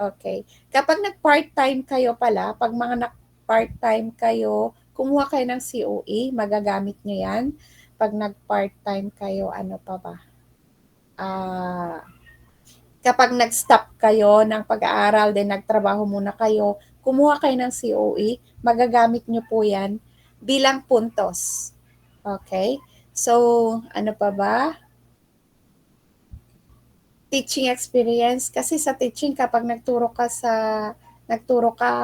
Okay, kapag nag-part-time kayo pala, pag mga nag-part-time kayo, kumuha kayo ng COE, magagamit nyo yan. Pag nag-part-time kayo, ano pa ba? Kapag nag-stop kayo ng pag-aaral, then nagtrabaho muna kayo, kumuha kayo ng COE, magagamit nyo po yan bilang puntos. Okay? So, ano pa ba? Teaching experience. Kasi sa teaching, kapag nagturo ka,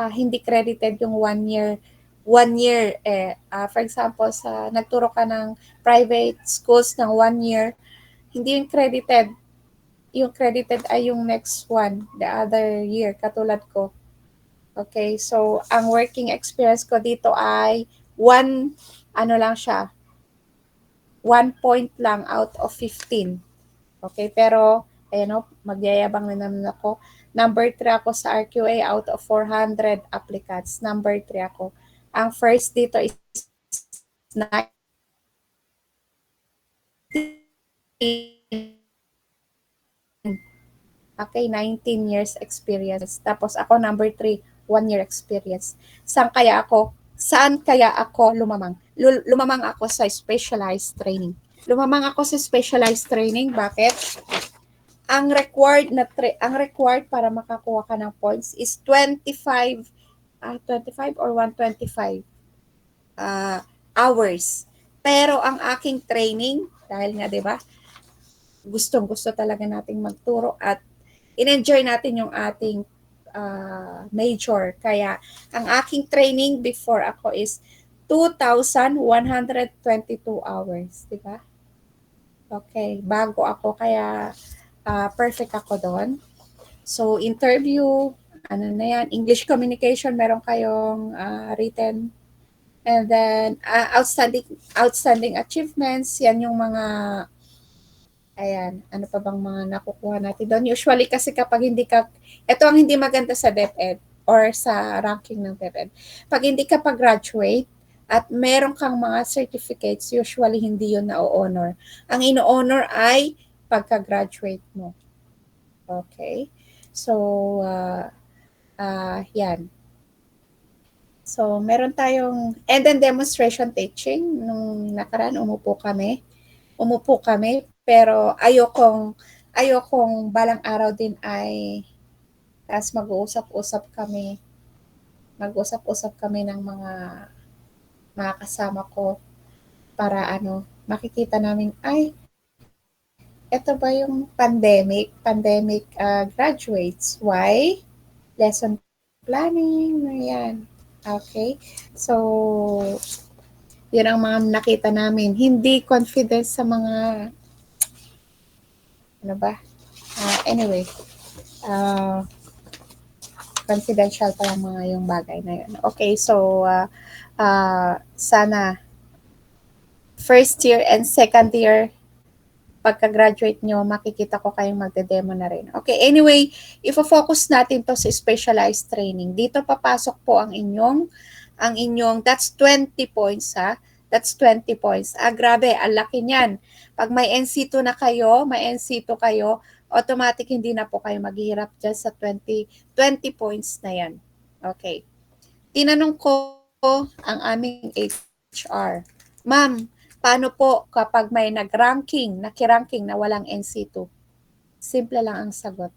hindi credited yung 1 year. For example, nagturo ka ng private schools ng 1 year, hindi yung credited. Yung credited ay yung next one, the other year, katulad ko. Okay, so ang working experience ko dito ay 1 point lang out of 15. Okay, pero magyayabang na naman ako. Number 3 ako sa RQA out of 400 applicants. Number 3 ako. Ang first dito is 19. Okay, 19 years experience. Tapos ako number 3, 1 year experience. Saan kaya ako lumamang? Lumamang ako sa specialized training. Lumamang ako sa specialized training. Bakit? Ang required para makakuha ka ng points is 25 or 125 hours. Pero ang aking training, dahil nga 'di ba, gustong-gusto talaga nating magturo at in-enjoy natin yung ating major. Kaya ang aking training before ako is 2,122 hours, 'di ba? Okay, bago ako kaya perfect ako doon. So interview, ano na yan, English communication, meron kayong written. And then outstanding achievements, yan yung mga ayan, ano pa bang mga nakukuha natin doon? Usually kasi kapag ito ang hindi maganda sa DepEd or sa ranking ng DepEd. Pag hindi ka pa-graduate at meron kang mga certificates, usually hindi yun na-honor. Ang ino-honor ay pagka-graduate mo. Okay? So, yan. So, meron tayong, and then demonstration teaching. Nung nakaraan, umupo kami, pero ayokong balang araw din ay tas mag-uusap-usap kami ng mga kasama ko para makikita namin, ay, ito ba yung pandemic graduates? Why? Lesson planning, yan. Okay? So, yun ang mga nakita namin. Hindi confidence sa mga, anyway, confidential pa lang mga yung bagay na yun. Okay, so, sana first year and second year, pagka-graduate nyo, makikita ko kayong magde-demo na rin. Okay, anyway, ifo-focus natin to sa specialized training. Dito papasok po ang inyong, that's 20 points ha. That's 20 points. Grabe, ang laki niyan. Pag may NC2 kayo, automatic hindi na po kayo maghihirap dyan sa 20 points na yan. Okay. Tinanong ko ang aming HR. Ma'am, paano po kapag may nakiranking na walang NC2? Simple lang ang sagot.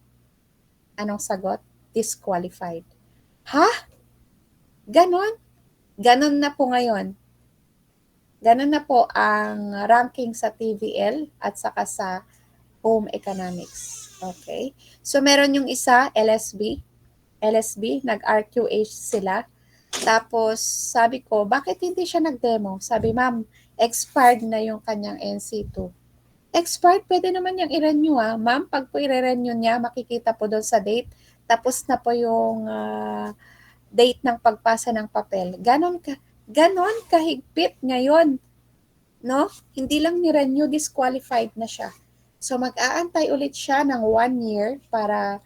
Anong sagot? Disqualified. Ha? Ganon? Ganon na po ngayon. Ganon na po ang ranking sa TVL at saka sa home economics. Okay? So meron yung isa, LSB, nag-RQH sila. Tapos sabi ko, bakit hindi siya nag-demo? Sabi, ma'am, expired na yung kanyang NC2. Expired, pwede naman niyang i-renew ma'am. Pag po i-renew niya, makikita po doon sa date. Tapos na po yung date ng pagpasa ng papel. Ganon kahigpit ngayon. No? Hindi lang ni-renew, disqualified na siya. So mag-aantay ulit siya ng 1 year para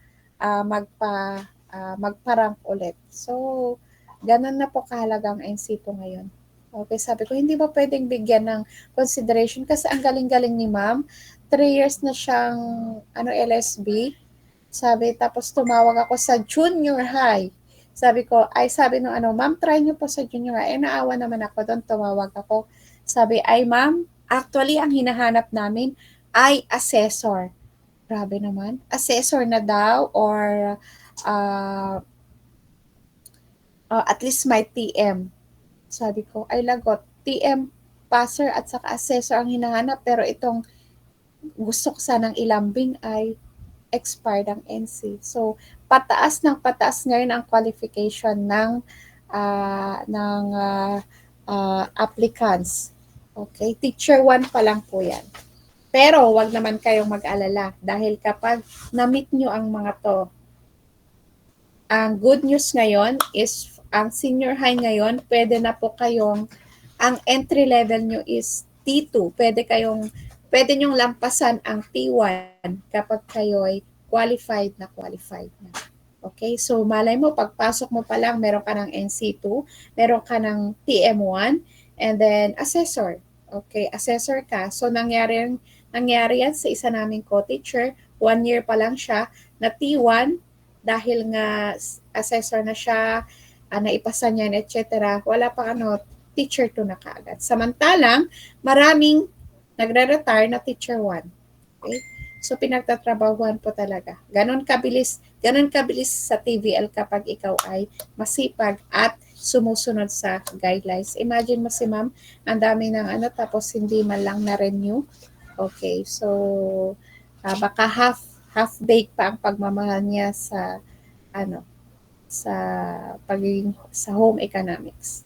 magpa-rank ulit. So, ganon na po kahalaga ang NC2 ngayon. Okay, sabi ko, hindi ba pwedeng bigyan ng consideration kasi ang galing-galing ni ma'am. 3 years na siyang LSB. Sabi, tapos tumawag ako sa junior high. Sabi nung ma'am, try niyo po sa junior high. Naawa naman ako doon, tumawag ako. Sabi, ay ma'am, actually ang hinahanap namin ay assessor. Grabe naman. Assessor na daw or at least may TM. Sabi ko, ay lagot, TM passer at saka assessor ang hinahanap, pero itong gusto ko sanang ilambing ay expired ang NC. So, pataas ngayon ang qualification ng applicants. Okay, teacher 1 pa lang po yan. Pero wag naman kayong mag-alala dahil kapag na-meet nyo ang mga to, ang good news ngayon is ang senior high ngayon, pwede na po kayong, ang entry level nyo is T2. Pwede nyong lampasan ang T1 kapag kayo ay qualified na qualified na. Okay, so malay mo, pagpasok mo pa lang, meron ka ng NC2, meron ka ng TM1, and then assessor. Okay, assessor ka. So nangyari yan sa isa naming co-teacher, 1 year pa lang siya, na T1, dahil nga assessor na siya, naipasa niyan, etc. Wala pa teacher 2 na kaagad. Samantalang, maraming nagre-retire na teacher 1. Okay? So, pinagtatrabahuan po talaga. Ganon kabilis sa TVL kapag ikaw ay masipag at sumusunod sa guidelines. Imagine mo si ma'am, ang dami ng tapos hindi man lang na-renew. Okay, so, baka half-baked pa ang pagmamahal niya sa, sa pagiging sa home economics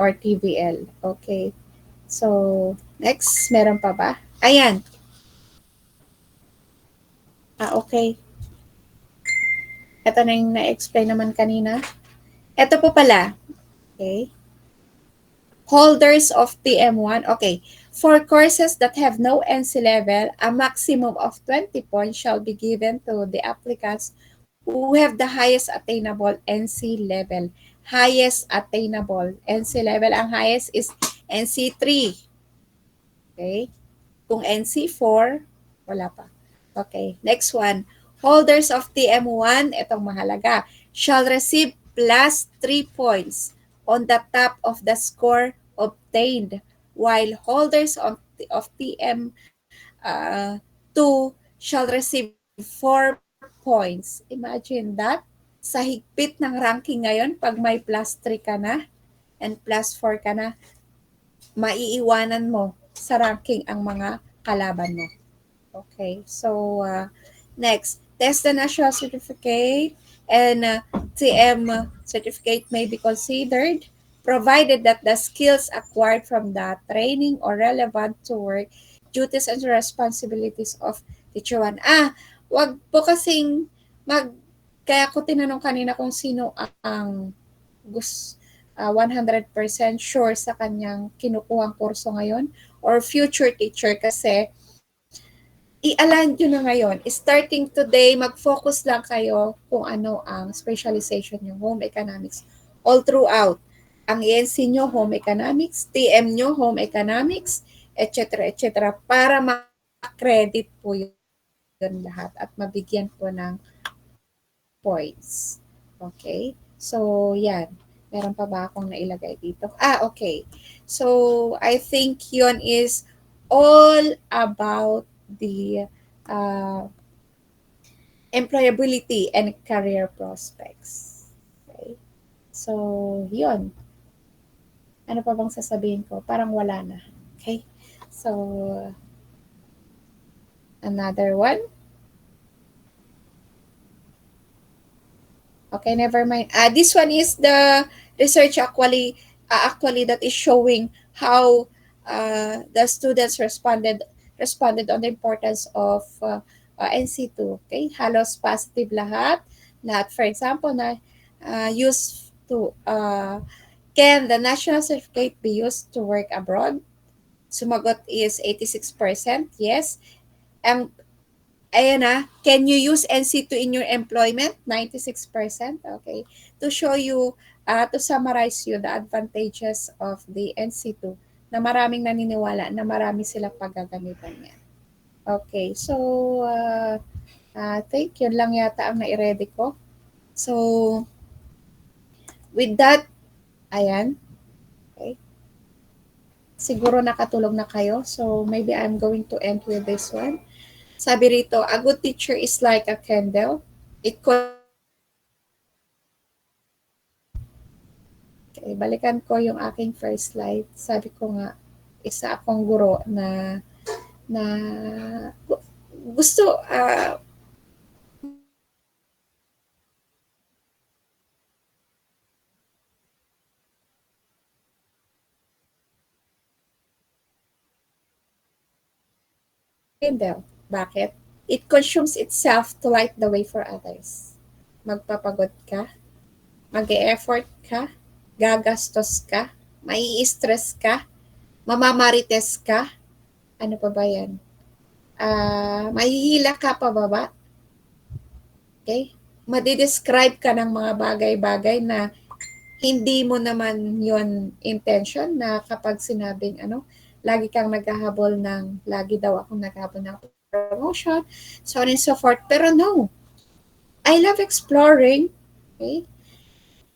or TVL. Okay. So, next, meron pa ba? Ayan. Okay. Ito na yung na-explain naman kanina. Ito po pala. Okay. Holders of TM1. Okay. For courses that have no NC level, a maximum of 20 points shall be given to the applicants who have the highest attainable NC level. Highest attainable NC level. Ang highest is NC3. Okay? Kung NC4, wala pa. Okay, next one. Holders of TM1, itong mahalaga, shall receive plus 3 points on the top of the score obtained, while holders of TM2 shall receive 4 points. Imagine that. Sa higpit ng ranking ngayon, pag may plus 3 ka na and plus 4 ka na, maiiwanan mo sa ranking ang mga kalaban mo. Okay, so next, test the national certificate and TM certificate may be considered provided that the skills acquired from the training are relevant to work duties and responsibilities of teacher 1. Wag po kasing kaya ko tinanong kanina kung sino ang 100% sure sa kanyang kinukuhang kurso ngayon or future teacher kasi i-align nyo na ngayon. Starting today, mag-focus lang kayo kung ano ang specialization nyo, home economics. All throughout. Ang ENC nyo, home economics, TM nyo, home economics, etc. etc. para ma-credit po yun lahat at mabigyan po ng points. Okay? So, yan. Meron pa ba akong nailagay dito? Okay. So, I think yun is all about the employability and career prospects. Okay? So, yun. Ano pa bang sasabihin ko? Parang wala na. Okay? So, another one. Okay, never mind. This one is the research actually that is showing how the students responded on the importance of NC2. Okay, halos positive lahat. For example, used to can the national certificate be used to work abroad? Sumagot is 86%. Yes. Can you use NC2 in your employment? 96%. Okay. To show you, to summarize you the advantages of the NC2 na maraming naniniwala na marami silang paggagamitan yan. Okay. So, I think yun lang yata ang nai-ready ko. So, with that, ayan. Okay. Siguro nakatulog na kayo. So, maybe I'm going to end with this one. Sabi rito, a good teacher is like a candle. Okay, balikan ko yung aking first slide. Sabi ko nga, isa akong guro na gusto candle. Bakit? It consumes itself to light the way for others. Magpapagod ka, mag-e-effort ka, gagastos ka, mai-stress ka, mamamarites ka, ano pa ba yan? Mahihila ka pababa, Okay? Madidescribe ka ng mga bagay-bagay na hindi mo naman yon intention na kapag sinabing lagi kang naghahabol lagi daw akong naghahabol ng promotion, so on and so forth. Pero no, I love exploring. Okay?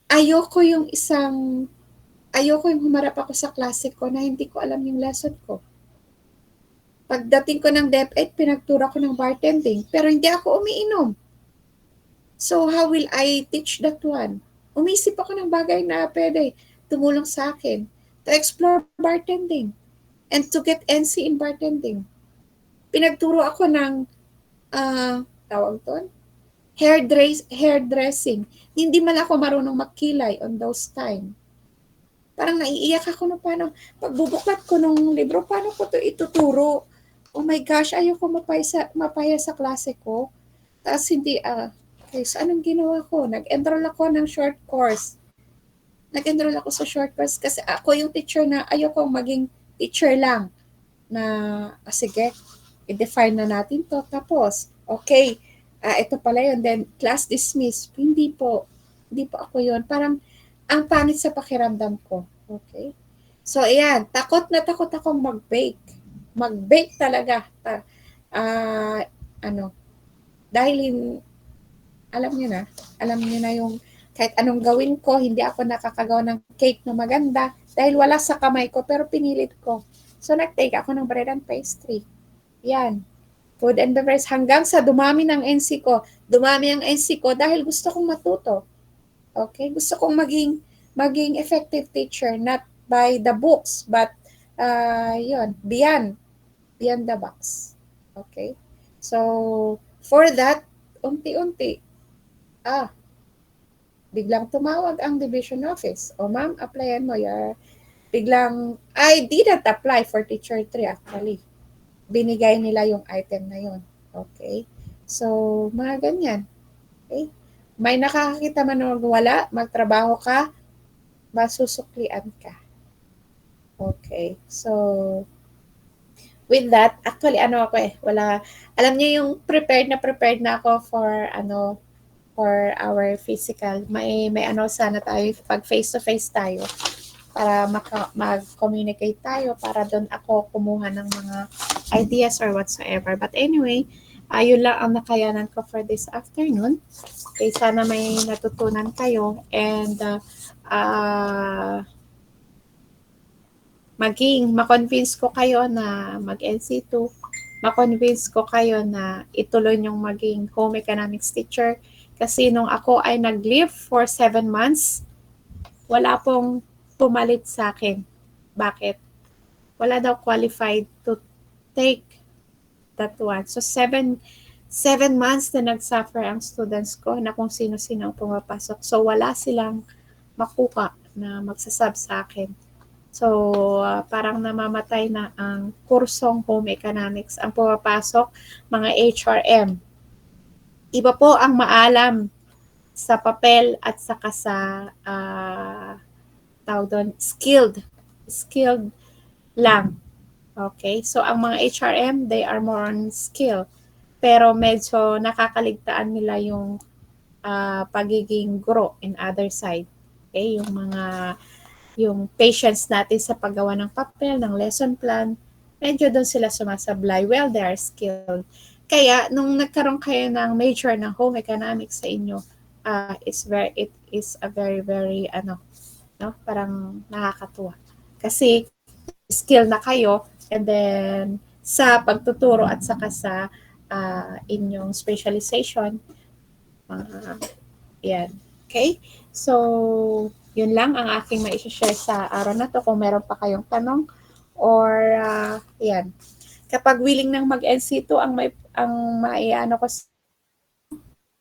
Ayoko yung humarap ako sa klase ko na hindi ko alam yung lesson ko. Pagdating ko ng DepEd, pinagturo ko ng bartending, pero hindi ako umiinom. So how will I teach that one? Umisip ako ng bagay na pwede tumulong sa akin to explore bartending and to get NC in bartending. Pinagturo ako ng tawag doon, hairdressing. Hindi man ako marunong magkilay on those time. Parang naiiyak ako no paano, pagbubuklat ko nung libro, paano ko to ituturo? Oh my gosh, ayoko mapaya sa klase ko. Tapos hindi, okay, so anong ginawa ko? Nag-enroll ako ng short course. Nag-enroll ako sa short course kasi ako yung teacher na ayoko maging teacher lang na, sige, i-define na natin to. Tapos, okay, ito pala yun. Then, class dismissed. Hindi po ako yun. Parang, ang pangit sa pakiramdam ko. Okay? So, ayan. Takot na takot akong mag-bake. Mag-bake talaga. Dahil alam niyo na yung kahit anong gawin ko, hindi ako nakakagawa ng cake na maganda dahil wala sa kamay ko, pero pinilit ko. So, nag-take ako ng bread and pastry. Yan. Food and beverage. Hanggang sa dumami ng NC ko. Dumami ang NC ko dahil gusto kong matuto. Okay? Gusto kong maging effective teacher, not by the books, but beyond the box. Okay? So, for that, unti-unti, biglang tumawag ang division office. O ma'am, applyan mo. I didn't apply for teacher 3 actually. Binigay nila yung item na yun. Okay? So, mga ganyan. Okay? May nakakakita man o wala, magtrabaho ka, masusuklian ka. Okay. So, with that, actually, alam niyo yung prepared na ako for our physical. May sana tayo, pag face-to-face tayo, para mag-communicate tayo, para doon ako kumuha ng mga ideas or whatsoever. But anyway, yun lang ang nakayanan ko for this afternoon. Okay, sana may natutunan kayo and ma-convince ko kayo na mag-NC2, ma-convince ko kayo na ituloy yung maging home economics teacher. Kasi nung ako ay nag-leave for 7 months, wala pong pumalit sa akin. Bakit? Wala daw qualified to take that one. So, 7 months na nag-suffer ang students ko na kung sino-sino ang pumapasok. So, wala silang makuha na magsasab sa akin. So, parang namamatay na ang kursong home economics. Ang pumapasok, mga HRM. Iba po ang maalam sa papel at saka sa skilled lang. Okay? So, ang mga HRM, they are more on skill. Pero medyo nakakaligtaan nila yung pagiging guro in other side. Okay? Yung patience natin sa paggawa ng papel, ng lesson plan, medyo doon sila sumasablay. Well, they are skilled. Kaya, nung nagkaroon kayo ng major ng home economics sa inyo, it is a very, very, parang nakakatuwa. Kasi, skill na kayo, and then, sa pagtuturo at saka sa inyong specialization, yan. Okay? So, yun lang ang aking mai-share sa araw na to. Kung meron pa kayong tanong or yan. Kapag willing nang mag-NC2 ang maiano ko,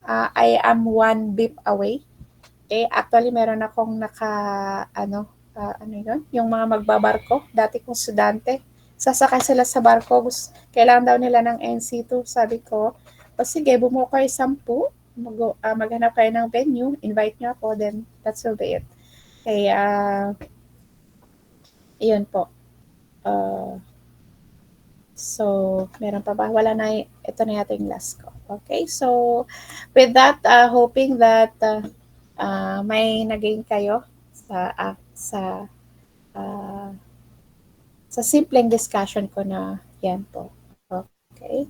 I am 1 beep away. Okay, actually meron akong yun? Yung mga magbabarko, dati kong estudyante. Sasakay sila sa barko, kailangan daw nila ng NC2. Sabi ko, sige, bumuo kayo 10, maghanap kayo ng venue, invite nyo ako, then that will be it. Kaya, iyon po. So, meron pa ba? Wala na, ito na yata yung last ko. Okay, so with that, hoping that may naging kayo sa uh, sa simpleng discussion ko na yan po. Okay?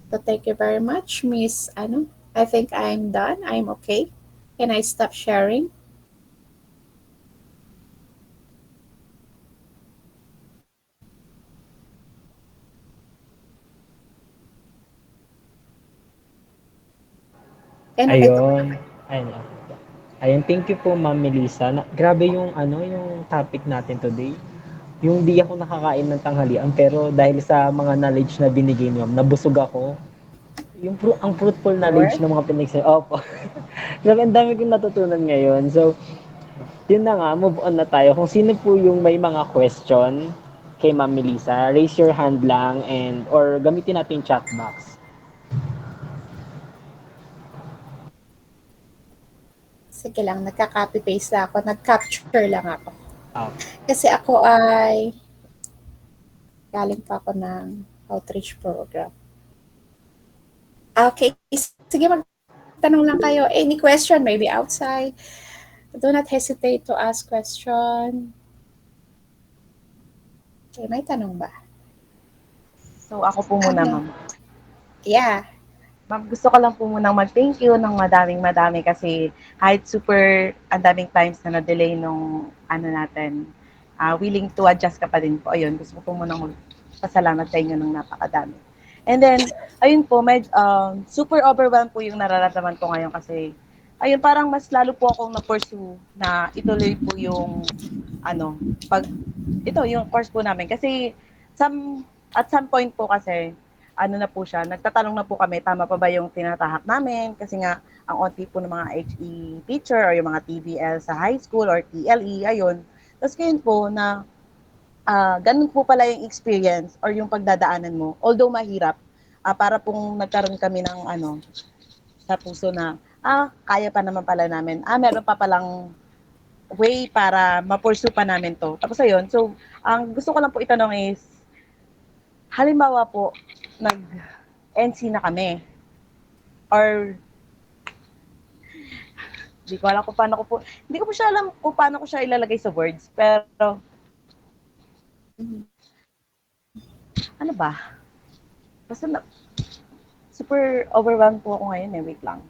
So thank you very much, Miss ano. I think I'm done. I'm okay. Can I stop sharing? And ito, Ayun. Ayun. Ayun, thank you po Ma'am Melissa. Grabe yung yung topic natin today. Yung di ako nakakain ng tanghalian pero dahil sa mga knowledge na binigay niyo, nabusog ako. Yung ang fruitful sure. knowledge ng mga pinagsasabi. Opo. Grabe, ang dami kong natutunan ngayon. So, yun na nga, move on na tayo. Kung sino po yung may mga question kay Ma'am Melissa, raise your hand lang and or gamitin natin yung chat box. Sige lang, nagka-copy-paste lang ako. Nag-capture lang ako. Ah, Kasi ako ay galing pa ako ng outreach program. Okay, sige magtanong lang kayo. Any question, maybe outside. Do not hesitate to ask question. Okay, may tanong ba? So ako po muna, Ano? ma'am. Yeah. Ma'am, gusto ko lang po munang mag-thank you ng madaming-madami kasi kahit super ang daming times na na-delay nung natin, willing to adjust ka pa din po. Ayun, gusto ko po munang magpasalamat sa inyo ng napakadami. And then, ayun po, super overwhelmed po yung nararamdaman ko ngayon kasi ayun, parang mas lalo po akong na-pursue na ituloy po yung pag yung course po namin kasi at some point po kasi na po siya, nagtatanong na po kami, tama pa ba yung tinatahak namin? Kasi nga, ang onti po ng mga HE teacher or yung mga TBL sa high school or TLE, ayun. Tapos ngayon po na ganun po pala yung experience or yung pagdadaanan mo. Although mahirap, para pong nagkaroon kami ng sa puso na, kaya pa naman pala namin. Meron pa palang way para ma-pursue pa namin to. Tapos ayun, so, ang gusto ko lang po itanong is, halimbawa po, nag-NC na kami, or hindi ko alam kung paano ko po, hindi ko po siya alam kung paano ko siya ilalagay sa words, pero, ano ba? Basta super overwhelmed po ako ngayon wait lang.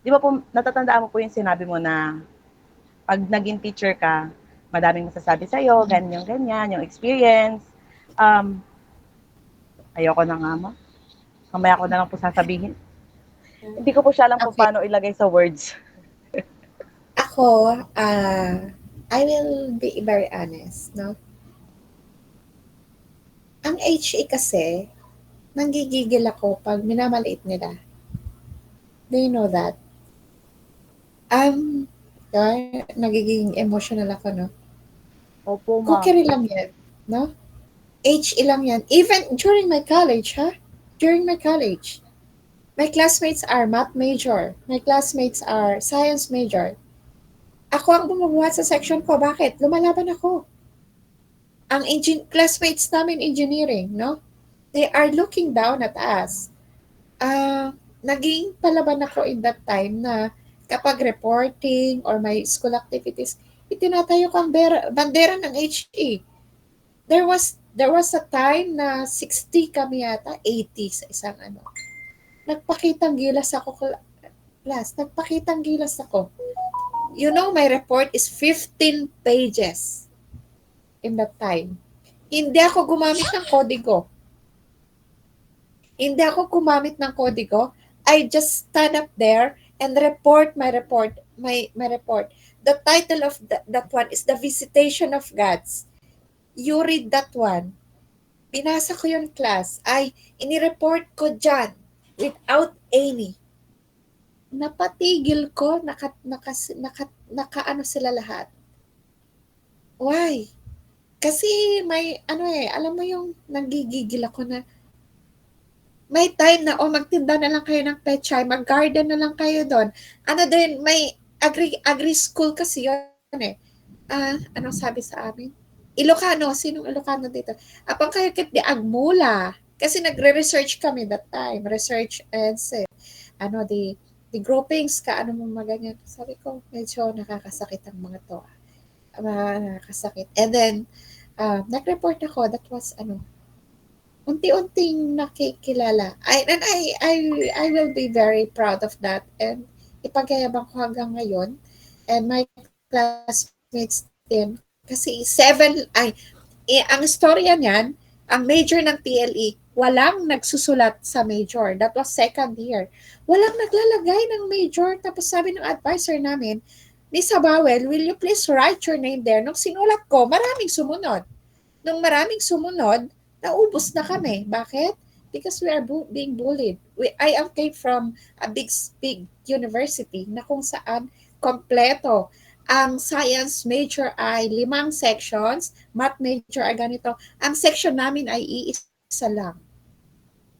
Di ba po, natatandaan mo po yung sinabi mo na pag naging teacher ka, madaming masasabi sa'yo, ganyan, yung experience. Ayoko na nga, ma. Mamaya ko na lang po sasabihin. Hindi ko po siya alam kung Okay. paano ilagay sa words. Ako, I will be very honest, no? Ang HE kasi, nanggigigil ako pag minamaliit nila. Do you know that? Nagiging emotional ako, no? Opo, ma. Cookery lang yan, no? HE lang yan. Even during my college, ha? During my college. My classmates are math major. My classmates are science major. Ako ang bumubuhat sa section ko. Bakit? Lumalaban ako. Ang classmates namin engineering, no? They are looking down at us. Naging palaban ako in that time na kapag reporting or may school activities, itinatayo ko ang bandera ng HE. There was a time na 60 kami yata, 80 sa isang Nagpakitang gilas ako class. Nagpakitang gilas ako. You know, my report is 15 pages in that time. Hindi ako gumamit ng kodigo. I just stand up there and report my report. The title of that one is The Visitation of Gods. You read that one. Binasa ko yun, class. Inireport ko dyan without any. Napatigil ko, naka sila lahat. Why? Kasi may, alam mo yung nanggigigil ako na may time na, magtinda na lang kayo ng pechay, mag-garden na lang kayo doon. May agri school kasi yun eh. Anong sabi sa amin? Ilocano, sinong Ilocano dito? Apang kayo kit di agmula, Kasi nagre-research kami that time. Research and the groupings ka, ano mo maganyan. Sabi ko, medyo nakakasakit ang mga to. Nakakasakit. And then, nag-report ako, that was, unti-unting nakikilala. I will be very proud of that. And ipagayabang ko hanggang ngayon. And my classmates din. Kasi ang istorya niyan, ang major ng TLE, walang nagsusulat sa major. That was second year. Walang naglalagay ng major. Tapos sabi ng advisor namin, Miss Abawel, will you please write your name there? Nung sinulat ko, maraming sumunod. Nung maraming sumunod, naubos na kami. Bakit? Because we are being bullied. I came from a big university na kung saan kompleto. Ang science major ay 5 sections, math major ay ganito. Ang section namin ay iisa lang.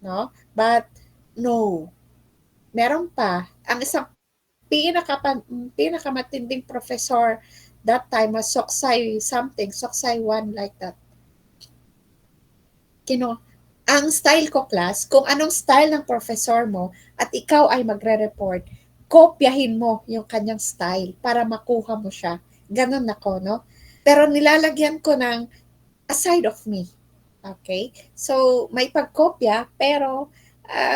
No? But no. Meron pa. Ang isang pinakamatinding professor that time was Soksay 1 like that. Ang style ko, class, kung anong style ng professor mo at ikaw ay magre-report, kopyahin mo yung kanyang style para makuha mo siya. Ganun ako, no? Pero nilalagyan ko ng aside of me. Okay? So, may pagkopya, pero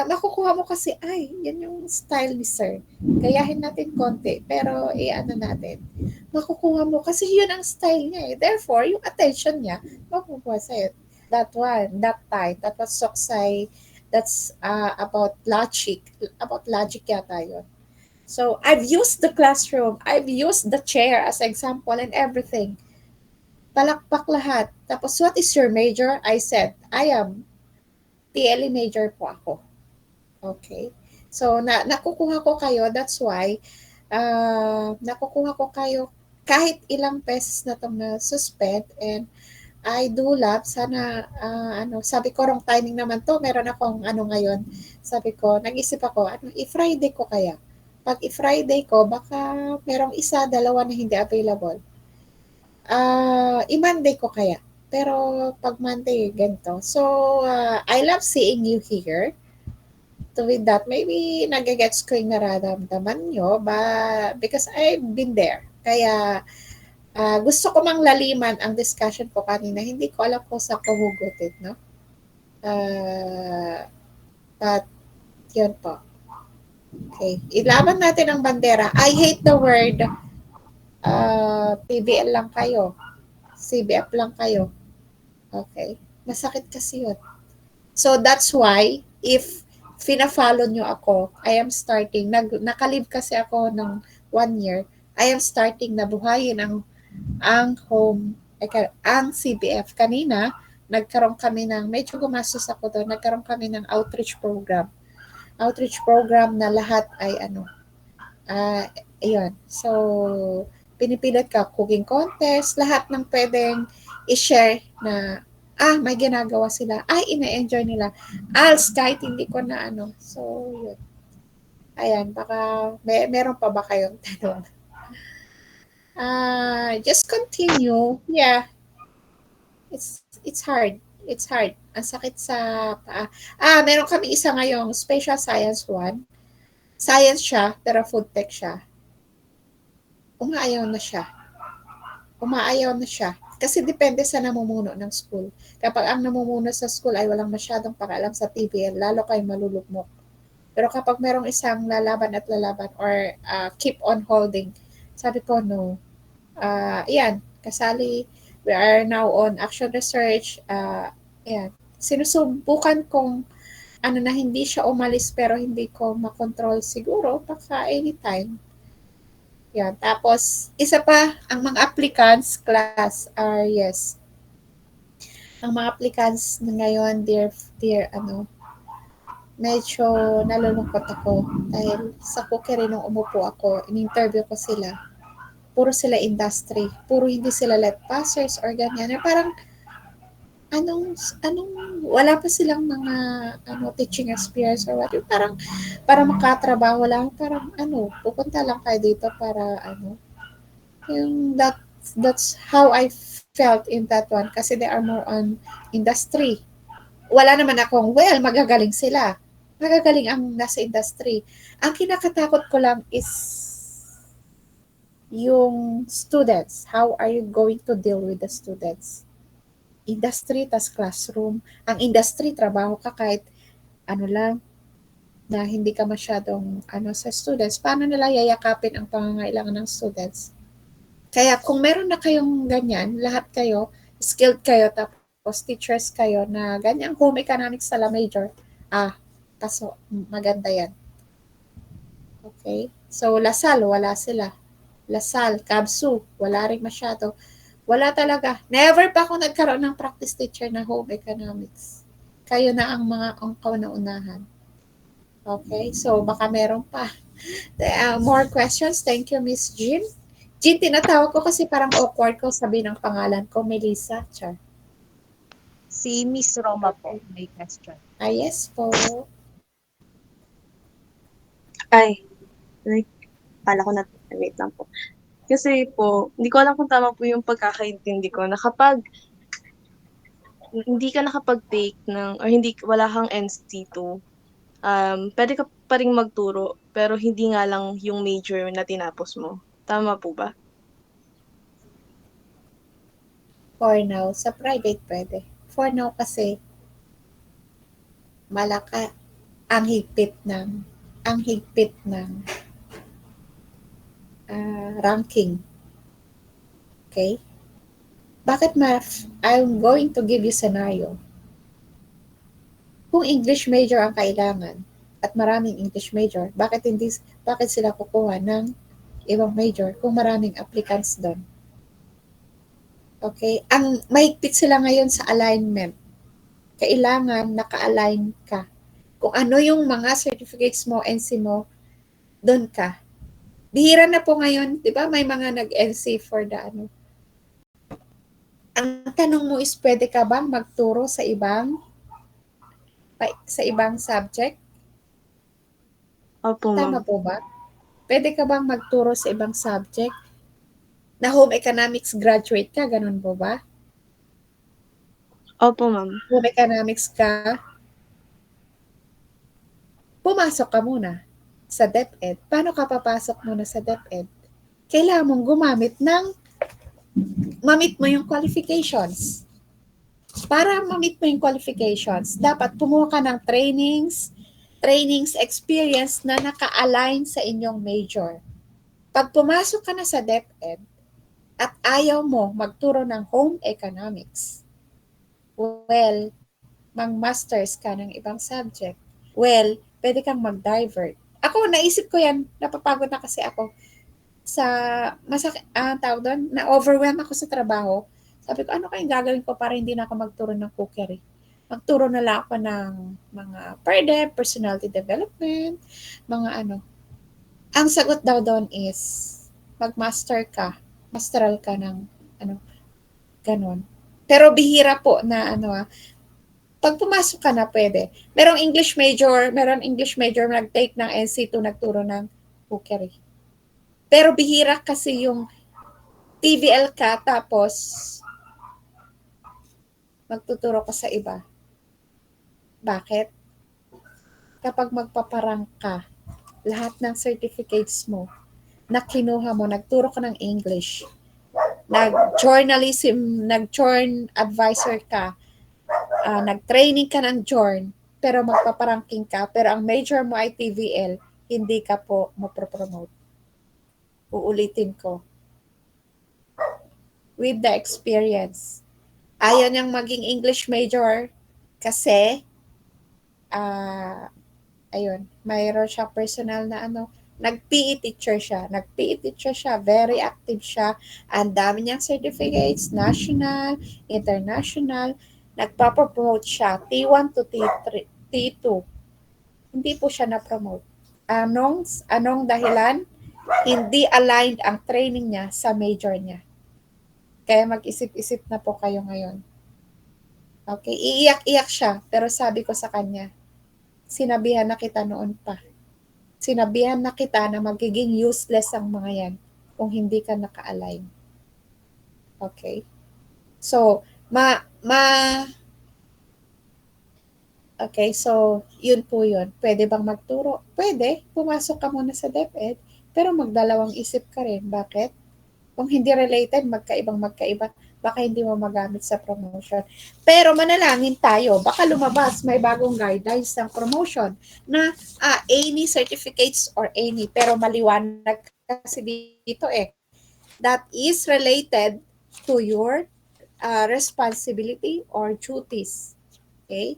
makukuha mo kasi, ay, yan yung style ni sir. Gayahin natin konti, pero natin. Makukuha mo kasi yun ang style niya eh. Therefore, yung attention niya, makukuha sa'yo. That time, that was Soksay, that's about logic yata yun. So, I've used the classroom, I've used the chair as example and everything. Palakpak lahat. Tapos, what is your major? I said, I am TLE major po ako. Okay. So, nakukuha ko kayo, that's why, nakukuha ko kayo kahit ilang beses na itong na-suspend and I do love, sana, sabi ko, wrong timing naman to, meron akong ngayon, sabi ko, nag-isip ako, i-Friday ko kaya? Pag i-Friday ko, baka merong 1, 2 na hindi available. I-Monday ko kaya? Pero pag Monday, ganito. So, I love seeing you here. So with that, maybe nagigets ko yung nararamdaman nyo, because I've been there. Kaya, gusto ko mang laliman ang discussion ko kanina. Hindi ko alam kung saan ko hugutin, no? But, yun po. Okay. Ilaban natin ang bandera. I hate the word PBL lang kayo. CBF lang kayo. Okay. Masakit kasi yun. So, that's why, if fina-follow nyo ako, I am starting, nakalib kasi ako ng 1 year, I am starting na buhayin ang CBF. Kanina, nagkaroon kami medyo gumastos ako doon, nagkaroon kami ng outreach program. Outreach program na lahat ay ayun. So, pinipilit ka, cooking contest, lahat ng pwedeng i-share na, may ginagawa sila, ina-enjoy nila. Kahit hindi ko na So, yun. Ayan, baka, meron pa ba kayong tanong? Just continue. Yeah. It's hard. It's hard. Ang sakit sa paa. Meron kami isa ngayong special science 1. Science siya, pero food tech siya. Umaayaw na siya. Kasi depende sa namumuno ng school. Kapag ang namumuno sa school ay walang masyadong pakialam sa TBL, lalo kayo malulugmok. Pero kapag merong isang lalaban or keep on holding, sabi ko, no. Yan, kasali, we are now on action research. Yan, sinusubukan kong na hindi siya umalis pero hindi ko makontrol siguro baka anytime. Yan, tapos isa pa, ang mga applicants class are yes. Ang mga applicants na ngayon, dear medyo nalulungkot ako dahil sa cookery nung umupo ako, in-interview ko sila. Puro sila industry, puro hindi sila let passers or ganyan. Parang wala pa silang mga teaching experience or what. Parang para makatrabaho lang, parang pupunta lang kayo dito para yung that's how I felt in that one kasi they are more on industry. wala naman akong, well, magagaling sila. Magagaling ang nasa industry. Ang kinakatakot ko lang is yung students. How are you going to deal with the students? Industry, tas classroom. Ang industry, trabaho ka kahit ano lang, na hindi ka masyadong ano sa students. Paano nila yayakapin ang pangangailangan ng students? Kaya kung meron na kayong ganyan, lahat kayo, skilled kayo, tapos teachers kayo na ganyang home economics sala major, kaso maganda yan. Okay? So, Lasal, wala sila. Lasal, Kabsu, wala rin masyado. Wala talaga. Never pa ako nagkaroon ng practice teacher na home economics. Kayo na ang mga ang kauna-unahan. Okay? So, baka meron pa. More questions? Thank you, Miss Jean. Jean, tinatawag ko kasi parang awkward ko sabihin ng pangalan ko, Melissa. Char. Si Miss Roma po, may question. Yes po. Ay, like, pala ko na, wait lang po. Kasi po, hindi ko alam kung tama po yung pagkakaintindi ko na kapag hindi ka nakapag-take ng, or hindi, wala kang NC2, pwede ka pa rin magturo, pero hindi nga lang yung major na tinapos mo. Tama po ba? For now, sa private pwede. For now kasi, malaka ang higpit ng ranking. Okay? Bakit I'm going to give you scenario. Kung English major ang kailangan at maraming English major, bakit sila kukuha ng ibang major kung maraming applicants doon? Okay? Ang mahigpit sila ngayon sa alignment. Kailangan naka-align ka. Kung ano yung mga certificates mo, NC mo, doon ka. Bihira na po ngayon, di ba may mga nag-NC for the ano. Ang tanong mo is, pwede ka bang magturo sa ibang subject? Opo, Tama ma'am. po ba? Pwede ka bang magturo sa ibang subject? Na home economics graduate ka, ganun po ba? Opo, ma'am. Home economics ka, pumasok ka muna sa DepEd. Paano ka papasok muna sa DepEd? Kailangan mong mamit mo yung qualifications. Para mamit mo yung qualifications, dapat kumuha ka ng trainings experience na naka-align sa inyong major. Pag pumasok ka na sa DepEd at ayaw mo magturo ng home economics, well, mang-masters ka ng ibang subject, well, pwede kang mag-divert. Ako, naisip ko yan, napapagod na kasi ako sa tawag doon, na-overwhelm ako sa trabaho. Sabi ko, ano kayong gagawin ko para hindi na ako magturo ng cookery? Magturo na lang ako ng mga PERDEP, personality development, mga ano. Ang sagot daw doon is, mag-master ka, masteral ka ng ano, ganon. Pero bihira po na pag pumasok ka na pwede. Merong English major nag-take ng NC2, nagturo ng cookery. Pero bihira kasi yung TVL ka tapos magtuturo ka sa iba. Bakit? Kapag magpaparang ka, lahat ng certificates mo na kinuha mo, nagturo ka ng English, nag-journalism, nag-journ advisor ka, nag-training ka ng journ, pero magpaparangking ka, pero ang major mo ay TVL, hindi ka po mapropromote. Uulitin ko. With the experience. Ayaw niyang maging English major kasi ayun, mayroon siya personal na nag-PE teacher siya, very active siya, ang dami niyang certificates, national, international, nagpapromote siya, T1 to T3, T2. Hindi po siya na-promote. Anong dahilan? Hindi aligned ang training niya sa major niya. Kaya mag-isip-isip na po kayo ngayon. Okay, iiyak-iyak siya, pero sabi ko sa kanya, sinabihan na kita noon pa. Sinabihan na kita na magiging useless ang mga yan kung hindi ka naka-align. Okay? So, Okay, so yun po yun. Pwede bang magturo? Pwede. Pumasok ka muna sa DepEd, pero magdalawang isip ka rin. Bakit? Kung hindi related, magkaiba, baka hindi mo magamit sa promotion. Pero manalangin tayo, baka lumabas, may bagong guidelines ng promotion na any certificates or any, pero maliwanag kasi dito that is related to your responsibility or duties. Okay?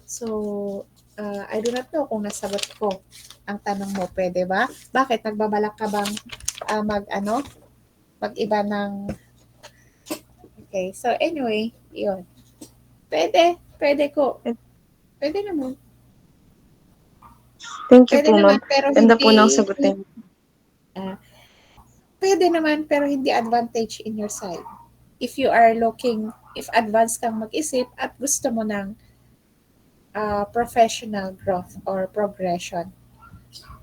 So, I do not know kung nasagot ko ang tanong mo. Pwede ba? Bakit? Nagbabalak ka bang mag-iba ng... Okay, so anyway, yun. Pwede ko. Pwede naman. Thank you Pwede po, naman, ma'am. pero Ganda po ng hindi... sagutin. Pwede naman, pero hindi advantage in your side. If you are looking, if advanced kang mag-isip at gusto mo ng professional growth or progression.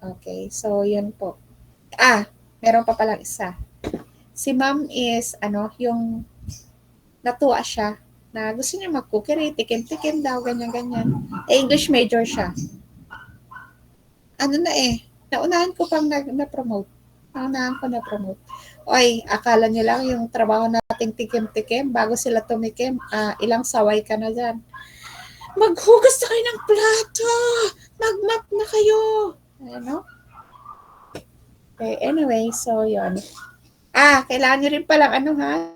Okay, so yun po. Meron pa palang isa. Si ma'am is, yung natuwa siya na gusto niya mag-cookery, tikim-tikim daw, ganyan-ganyan. English major siya. Naunahan ko pang na-promote. Naunahan ko na-promote. Oy, akala niyo lang yung trabaho nating tikim-tikim, bago sila tumikim, ilang saway ka na dyan. Maghugas na kayo ng plato! Mag-map na kayo! Ano? Okay, anyway, so yun. Kailangan nyo rin palang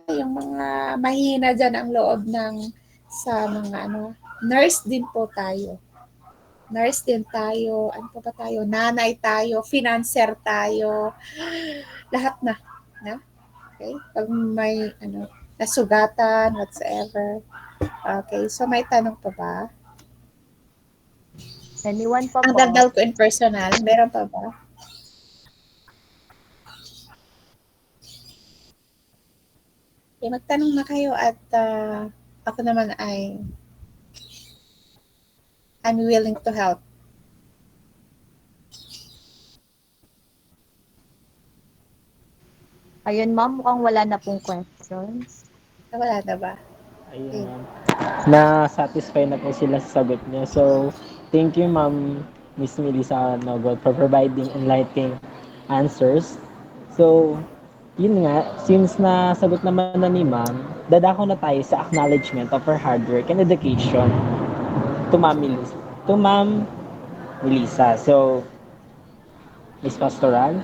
yung mga mahina dyan ang loob sa mga nurse din po tayo. Nurse din tayo, ano pa ba tayo? Nanay tayo, financer tayo, lahat na. Okay? Pag may nasugatan, whatsoever. Okay, so may tanong pa ba? Anyone pa Ang po? dagdag ko in personal, meron pa ba? Okay, magtanong na kayo at ako naman I'm willing to help. Ayun, ma'am, mukhang wala na pong questions. Wala na ba? Ayun, ma'am. Na-satisfy na po sila sa sagot niya. So, thank you, Ma'am Miss Melissa Nogot, for providing enlightening answers. So, yun nga, since nasagot naman na ni Ma'am, dadako na tayo sa acknowledgement of her hard work and dedication to Ma'am Melissa. So, Miss Pastoral.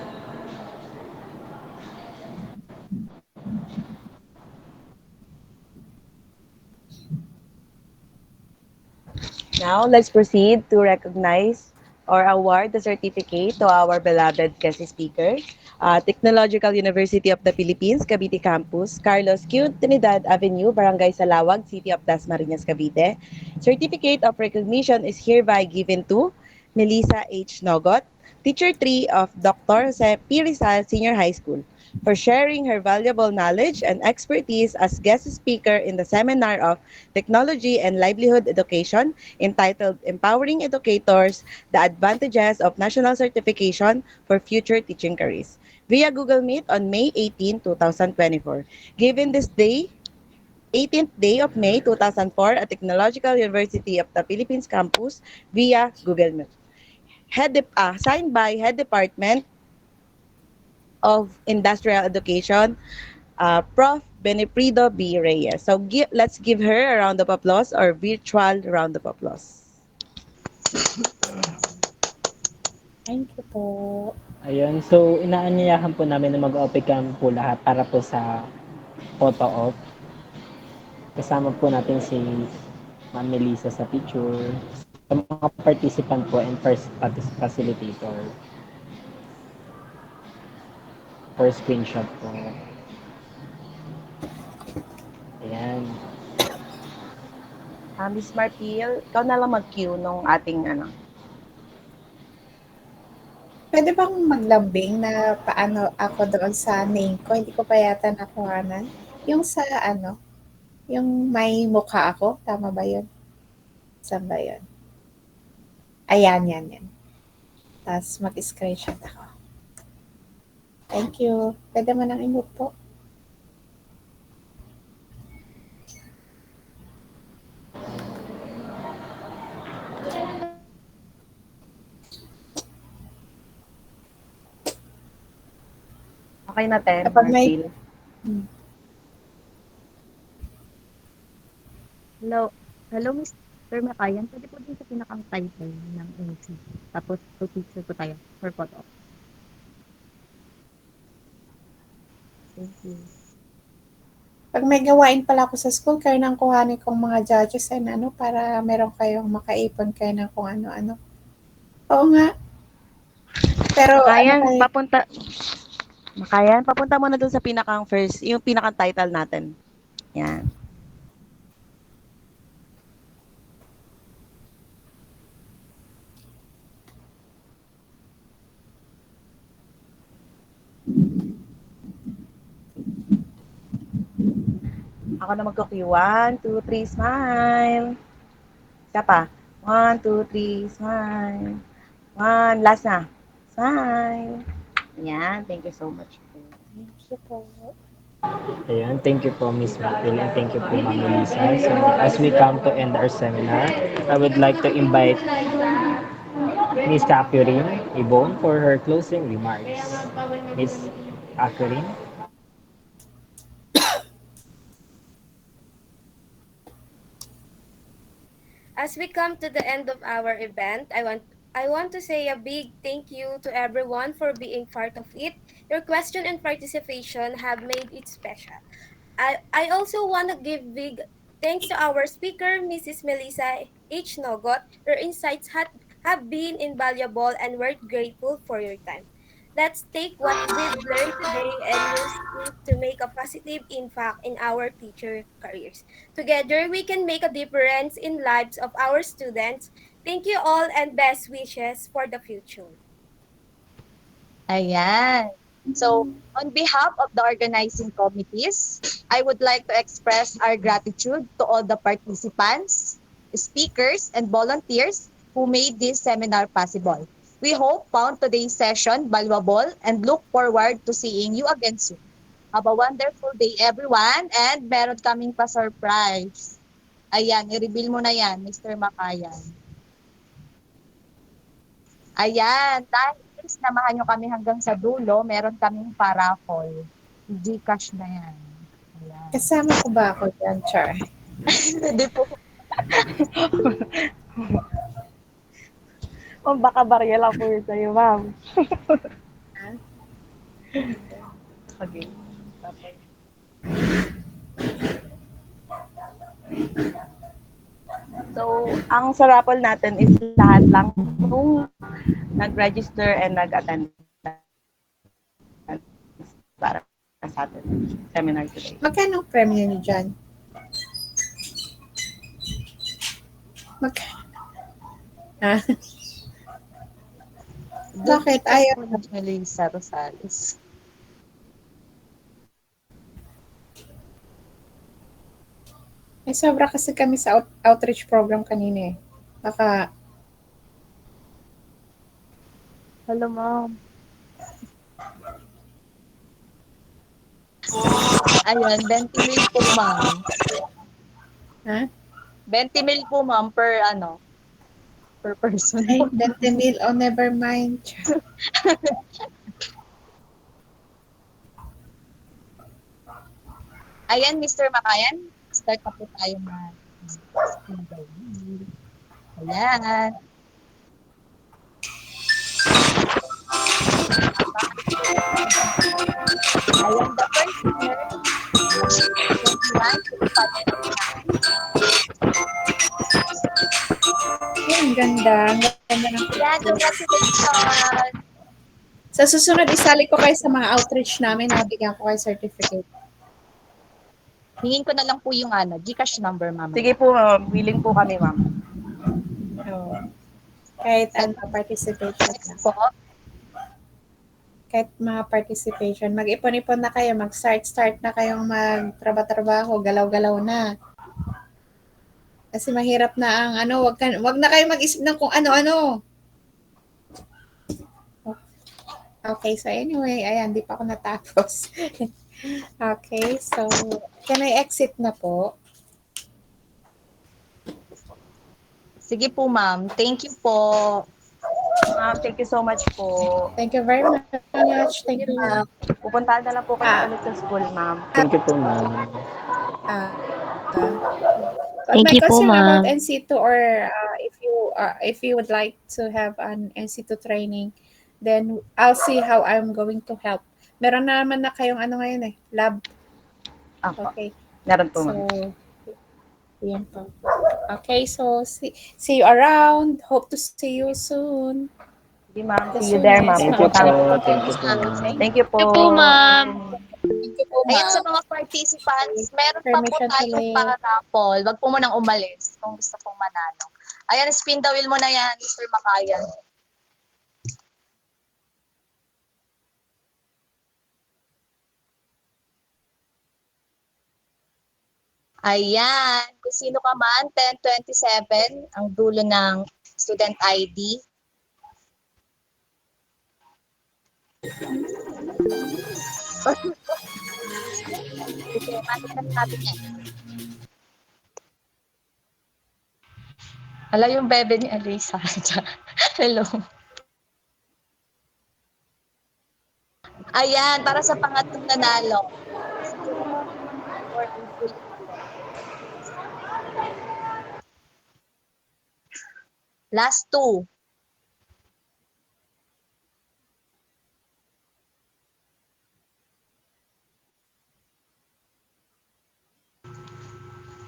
Now, let's proceed to recognize or award the certificate to our beloved guest speaker, Technological University of the Philippines, Cavite Campus, Carlos Q. Trinidad Avenue, Barangay Salawag, City of Dasmariñas, Cavite. Certificate of recognition is hereby given to Melissa H. Nogot, Teacher 3 of Dr. Jose P. Rizal Senior High School, for sharing her valuable knowledge and expertise as guest speaker in the seminar of Technology and Livelihood Education entitled Empowering Educators, the Advantages of National Certification for Future Teaching Careers via Google Meet on May 18, 2024. Given this day, 18th day of May 2004 at Technological University of the Philippines Campus via Google Meet. Signed by Head Department of Industrial Education, Prof. Beneprido B. Reyes. So let's give her a round of applause or virtual round of applause. Thank you po. Ayun, so inaanyayahan po namin na mag-open cam po lahat para po sa photo op. Kasama po natin si Ma'am Melissa sa picture, sa mga participant po and first facilitator for screenshot po. Ayan. Miss Marpil, ikaw na lang mag-cue nung ating Pwede bang maglambing na paano ako doon sa name ko? Hindi ko pa yata nakuhanan. Yung sa yung may mukha ako. Tama ba yun? Saan ba yun? Ayan, yan. Tapos mag-screenshot ako. Thank you. Pwede mo nang i-move po. Okay na, Ten, Kapag may- Marcel. Hello, Mr. Makayan. Pwede po din sa pinakang title ng MC. Tapos, to picture po tayo for photo. Thank you. Pag may gawain pala ako sa school, kayo nang kuhanin kong mga judges and para meron kayong makaipon kayo ng kung ano-ano. Oo nga. Pero Makayan, kayo? papunta mo na dun sa pinakang first, yung pinakang title natin. Yan. Ako na magko-cue. 1, 2, 3, smile. Isa pa. 1, 2, 3, smile. 1, last na. Smile. Yan, thank you so much. Ayan, thank you po, Miss Matil, and thank you po, Ma'am Melissa. So, as we come to end our seminar, I would like to invite Miss Catherine Ibon for her closing remarks. Miss Catherine? As we come to the end of our event, I want to say a big thank you to everyone for being part of it. Your question and participation have made it special. I also want to give big thanks to our speaker, Mrs. Melissa H. Nogot. Your insights have been invaluable and we're grateful for your time. Let's take what we've learned today and use it to make a positive impact in our teacher careers. Together, we can make a difference in lives of our students. Thank you all and best wishes for the future. Ayan. So, on behalf of the organizing committees, I would like to express our gratitude to all the participants, speakers, and volunteers who made this seminar possible. We hope found today's session valuable and look forward to seeing you again soon. Have a wonderful day, everyone, and meron kaming pa-surprise. Ayan, i-reveal mo na yan, Mr. Makayan. Ayan, dahil sinamahan nyo kami hanggang sa dulo, meron kaming paraffle. Gcash na yan. Ayan. Kasama ko ba ako dyan, Char? Hindi po. O baka barya lang po yun sa'yo, ma'am. Okay. Okay. So, ang sa raffle natin is lahat lang nung nag-register and nag-attend para sa atin seminar today. Magkano ang premium niyo dyan? Magkano? Ha? Bakit? Ayaw. Melissa Rosales. May sobra kasi kami sa outreach program kanina eh. Baka, Hello, ma'am. Ayan, 20 mil po, ma'am. ha? 20 mil po, ma'am, per person. Ay, 20 mil. Oh, never mind. Ayan, Mr. Makayan. Start na po tayo na. Ayan. Ayan, the first winner, 21, Ay, ang ganda. Ang ganda ng Ayan, congratulations. Sa susunod, isali ko kayo sa mga outreach namin. Nabigyan ko kayo certificate. Hingin ko na lang po yung Gcash number, ma'am. Sige po, ma'am. Willing po kami, ma'am. Oh. Kahit participation na. Po. Kahit mga participation. Mag-ipon-ipon na kayo. Mag-start na kayong magtrabaho, galaw-galaw na. Kasi mahirap na ang wag na kayo mag-isip ng kung ano-ano. Okay, so anyway, ayan, di pa ako natapos. Okay, so can I exit na po? Sige po, ma'am. Thank you po. Ma'am, thank you so much po. Thank you very much. Thank you. Pupuntahan na lang po kami Ah. ulit sa school, ma'am. Thank you po, ma'am. Uh, but Thank my you po, question about ma'am. NC2, or if you would like to have an NC2 training, then I'll see how I'm going to help. Meron na naman na kayong ano ngayon lab. Apo. Okay. Meron po, So, ma'am. yan po. Okay, so see you around. Hope to see you soon. Sige, ma'am. As See you soon there, as ma'am. Thank you Pupuntahan na po. po. Thank you po, ma'am. Thank you po. Thank you po, ma'am. Thank you po, Ayan, sa ma'am. mga participants, meron pa po Permission to tayong leave. para-raffle. Wag po munang umalis kung gusto pong manalo. Ayan, spin the wheel mo na yan, Mr. Makayan. Ayan, kung sino ka man, 1027, ang dulo ng student ID. Okay, matitan natin yan. Ala yung bebe ni Alisa. Hello. Ayan, para sa pangatlong nanalo. Last two.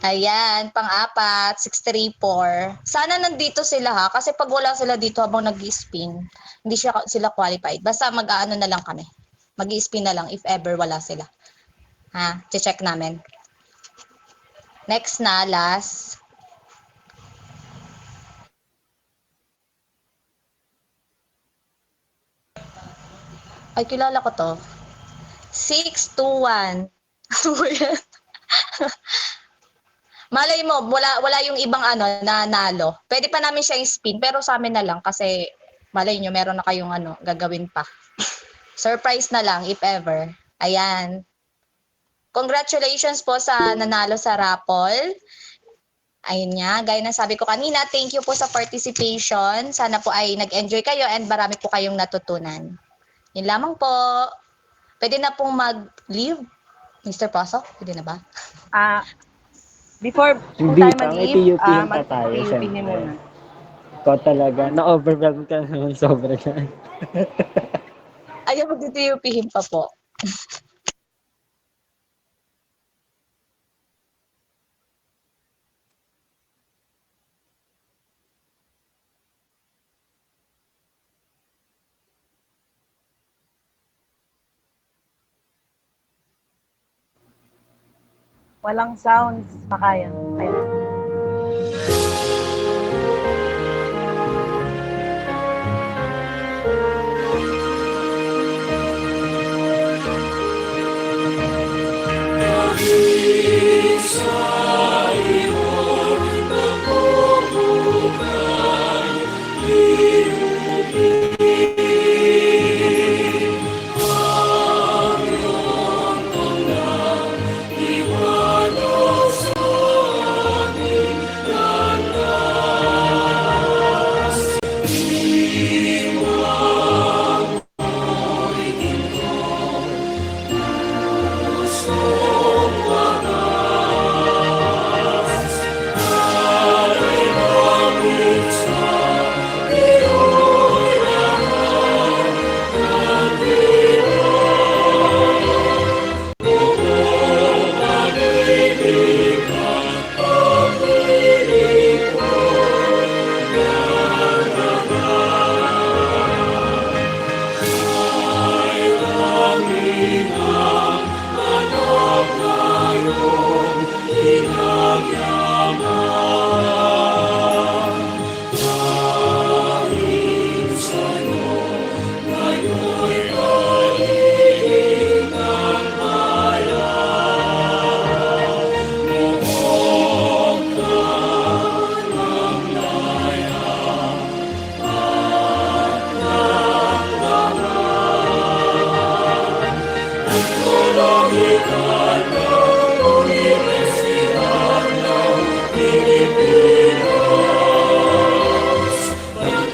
Ayan, pang-apat, 634. Sana nandito sila ha, kasi pag wala sila dito habang nag-spin, hindi sila qualified. Basta mag-aano na lang kami. Mag-spin na lang if ever wala sila. Ha, check namin. Next na, last. Ay, kilala ko to. 621. Malay mo, wala yung ibang nanalo. Pwede pa namin siya spin, pero sa amin na lang kasi malay nyo, meron na kayong gagawin pa. Surprise na lang, if ever. Ayan. Congratulations po sa nanalo sa raffle. Ayun nga, gaya ng sabi ko kanina, thank you po sa participation. Sana po ay nag-enjoy kayo and marami po kayong natutunan. Yun lamang po. Pwede na pong mag-leave? Mr. Paso, pwede na ba? Before po Hindi tayo pa, may mag-leave, PUP-in pa tayo, mag-PUP syempre. niyo muna. Ikaw talaga, na-overwhelm ka naman sobra na. Ayaw magtitiyupihin pa po. Walang sounds, Makayan. Ayun.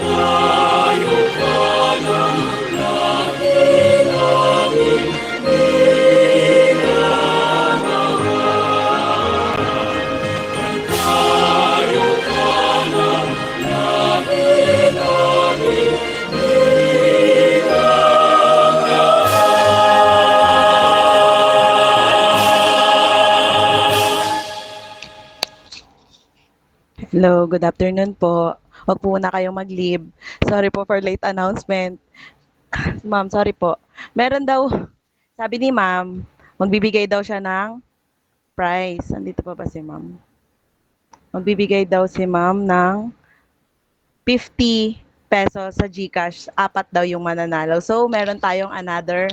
Tayo Hello, good afternoon po. Huwag po na kayong mag-leave. Sorry po for late announcement. Ma'am, sorry po. Meron daw, sabi ni ma'am, magbibigay daw siya ng prize. Andito pa ba si ma'am? Magbibigay daw si ma'am ng 50 pesos sa GCash. 4 daw yung mananalo. So, meron tayong another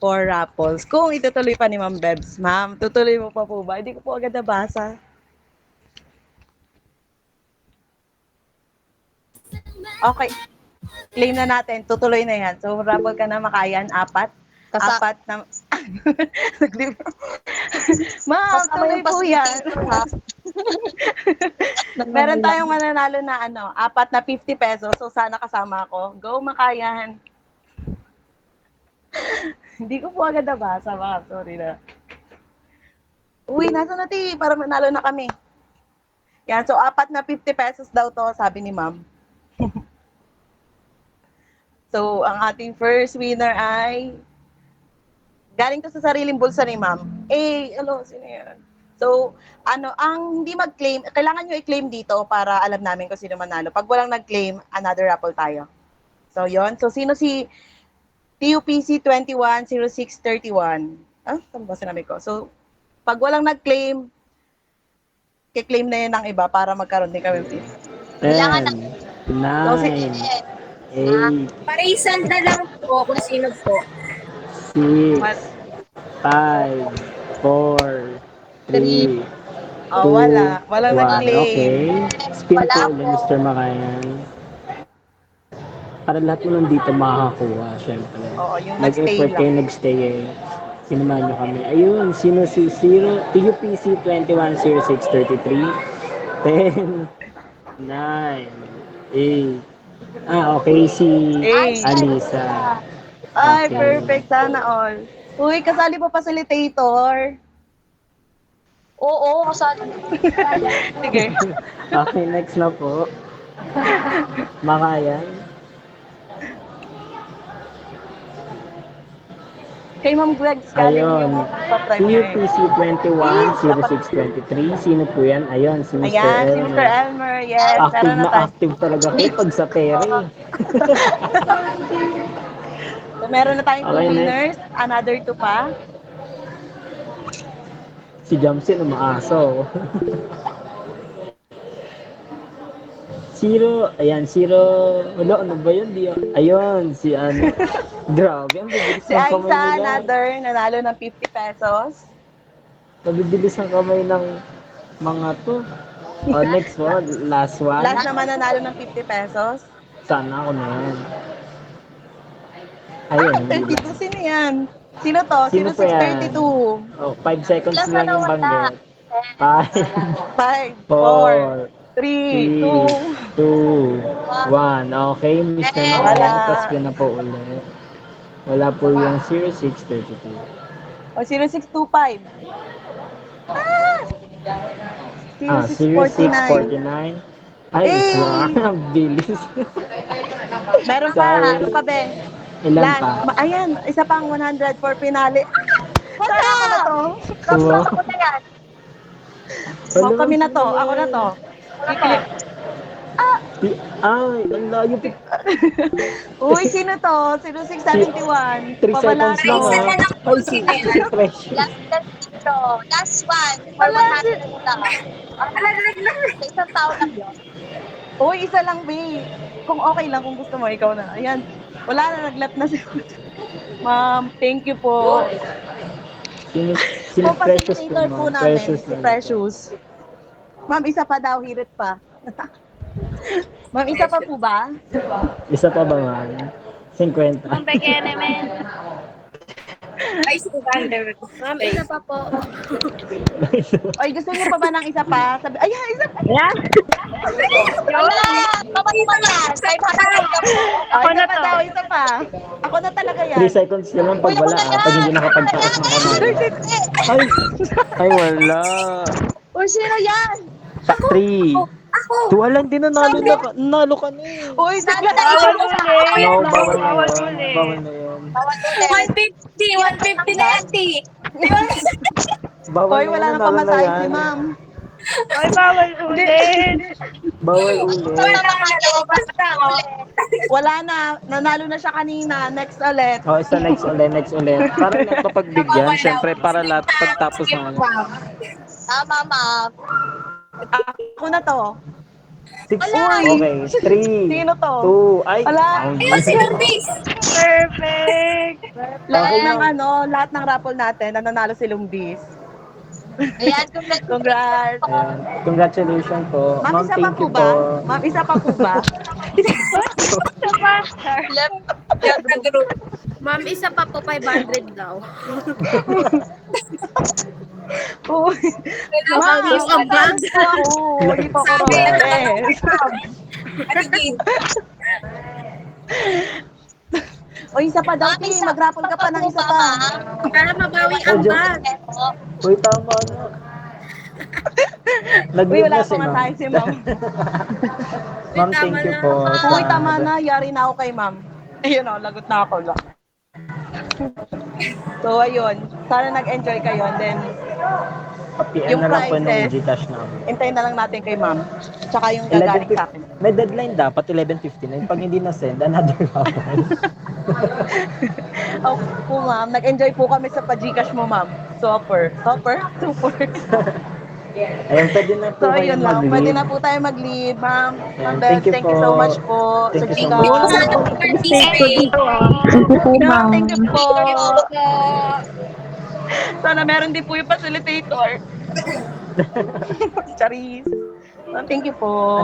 4 raffles. Kung itutuloy pa ni Ma'am Bebs, ma'am, tutuloy mo pa po ba? Hindi ko po agad nabasa. Okay. Claim na natin. Tutuloy na yan. So, raffle ka na makayan. 4. Kasa- 4 na... Ma'am, Kasama tuloy yung po yan. facilitator, ha? Meron tayong mananalo na 4 na 50 pesos. So, sana kasama ako. Go, makayan. Hindi ko po agad nabasa, ma'am. Sorry na. Uy, nasa na ti? Para manalo na kami. Yan, so 4 na 50 pesos daw to, sabi ni ma'am. So, ang ating first winner ay galing to sa sariling bulsa ni ma'am. Hello, sino yan? So, ang hindi mag-claim, kailangan nyo i-claim dito para alam namin kung sino manalo. Pag walang nag-claim, another raffle tayo. So, yon. So, sino si TUPC 210631? Tama ba sinabi ko? So, pag walang nag-claim, kiklaim na yun ng iba para magkaroon din kami. 10, 9, So, 8, Parisan na lang po kung sino po. 6, What? 5, 4, 3, Wala. Walang 1. nag-claim. Okay. Spin Wala po ulit, po. Mr. Makayan. Para lahat mo nandito makakakuha, syempre. Oo, yung nag-stay Nag-effort kayo, lang. nag-stay eh. Sinamahan nyo kami. Ayun, sino si TUPC 210633? 10, 9, 8. Okay, si Alisa. Ay, Okay. perfect. Sana all. Uy, kasali pa facilitator. Oo, kasali. Sige. Okay, next na po. Makayan. Kay Ma'am Greg's galing Ayun. yung pa-prime. TUPC 210623. Sino po yan? Ayun, si Mr. Ayan, si Elmer. Mr. Elmer. Yes, Active meron na na tayo. active talaga kayo pag sa pere. So, meron na tayong 2 Okay, next. winners. Another 2 pa. Si Jamsin umaaso. Wala, ano ba yun? Ayun, si ano. Grabe, ang bibilis Si ng kamay Aiza, nila. another, nanalo ng 50 pesos. Mabibilis ang kamay ng mga to. Next one, last one. Last naman nanalo ng 50 pesos. Sana ako na yan. Ayun, hindi 32, sino yan? Sino to? Sino po yan? 32. 5 seconds Last lang na yung wala. banggit. 5, 5, 4, 4, 3, 3, 2. 2, 1. Okay, Mr. Wala. Makayan, tapos ko na po ulit. Wala po yung 0632. O, 0625. Ah! 0649. 0649. Ay, Eh! ang bilis. Meron pa, Sorry. ano pa, be? Ilan Last. pa? Ayan, isa pang 100 for finale. Wala! Ako na to. Wow. Ako na yan. O, kami na to. Ako na to. I-click. Ay, ang layo. Uy, sino to? 0671. 3 Pabala seconds lang to. ha. Ay, si Fresh. Last dito. Last one. For Wala, 100 lang. Sa isang tao lang yun. Uy, isa lang, be. Kung okay lang, kung gusto mo, ikaw na. Ayan. Wala na, nag-left na si Ma'am, thank you po. Sino Precious facilitator po ma'am? namin, Precious si lang. Precious. Ma'am, isa pa daw, hirit pa. Ma'am, isa pa po ba? Isa pa ba ma'am? 50. Ay, si Vander. Ma'am, isa pa po. Oy, gusto niyo pa ba ng isa pa? Sabi, ayan, isa pa. Wala! Kapag mo yan. 500 ka po. Ako na to. Daw, isa pa. Ako na talaga 3 yan. seconds na lang pag wala pag hindi nakapagtakas ng kamay. Ay, wala. Or sino yan? 3. Wala, hindi na nalo ka na eh. Uy, Sana tigla. tayo No, bawal na yun. Bawal na yun. Bawal ulit. 150 na 80. Bawal Uy, na wala yun, na nalo pamasahe yan. si ma'am. Ay, bawal ulit. Bawal ulit. Basta, Wala na. Nanalo na siya kanina. Next ulit. Oh, isa next ulit. Para lahat mapagbigyan, syempre para lahat pagtapos ng Tama, ma'am. Ako na to. 6. Okay, 3, Sino to? 2, ay. Wala. Perfect. Lahat Okay ng lang. lahat ng raffle natin, nananalo si Lumbis. Ayan, Congrats. Ayan. Congratulations po. Ma'am, Ma'am, isa pa thank po you ba? po. Ma'am, isa pa po ba? Ma'am, isa pa po 500 daw. Oo. Ma'am, Gift of bag. papalos po ako. Hindi po ako Robles. O, isa pa daw, Ma'am, Ti. Mag-raffle ka pa ng isa pa. Para mabawi ang bag. Uy, tama na. Uy, Nag-leave wala na si pa nga ma'am. tayo si ma'am. Ma'am, Tama thank you na. po. Uy, tama na. Yari na ako kay ma'am. Ayun o, lagot na ako. So, ayun. Sana nag-enjoy kayo. And then, Pa-PM yung na lang po ng prizes. Gcash namin. hintayin na lang natin kay ma'am. Tsaka yung gagaling sa akin. May deadline dapat, 11:59. Pag hindi na-send, another raffle. Opo, ma'am. Nag-enjoy po kami sa pa-Gcash mo, ma'am. Super. Super? Ayun, pwede na po So, kayo ayun lang. mag-leave. Pwede na po tayo mag-leave, ma'am. Ma'am Ayan, Bebs, thank you so much po. Thank you so Gcash. much. Sana participate. Ma'am, thank you po. Thank you. Sana meron din po yung facilitator. Charis. Ma'am, thank you po.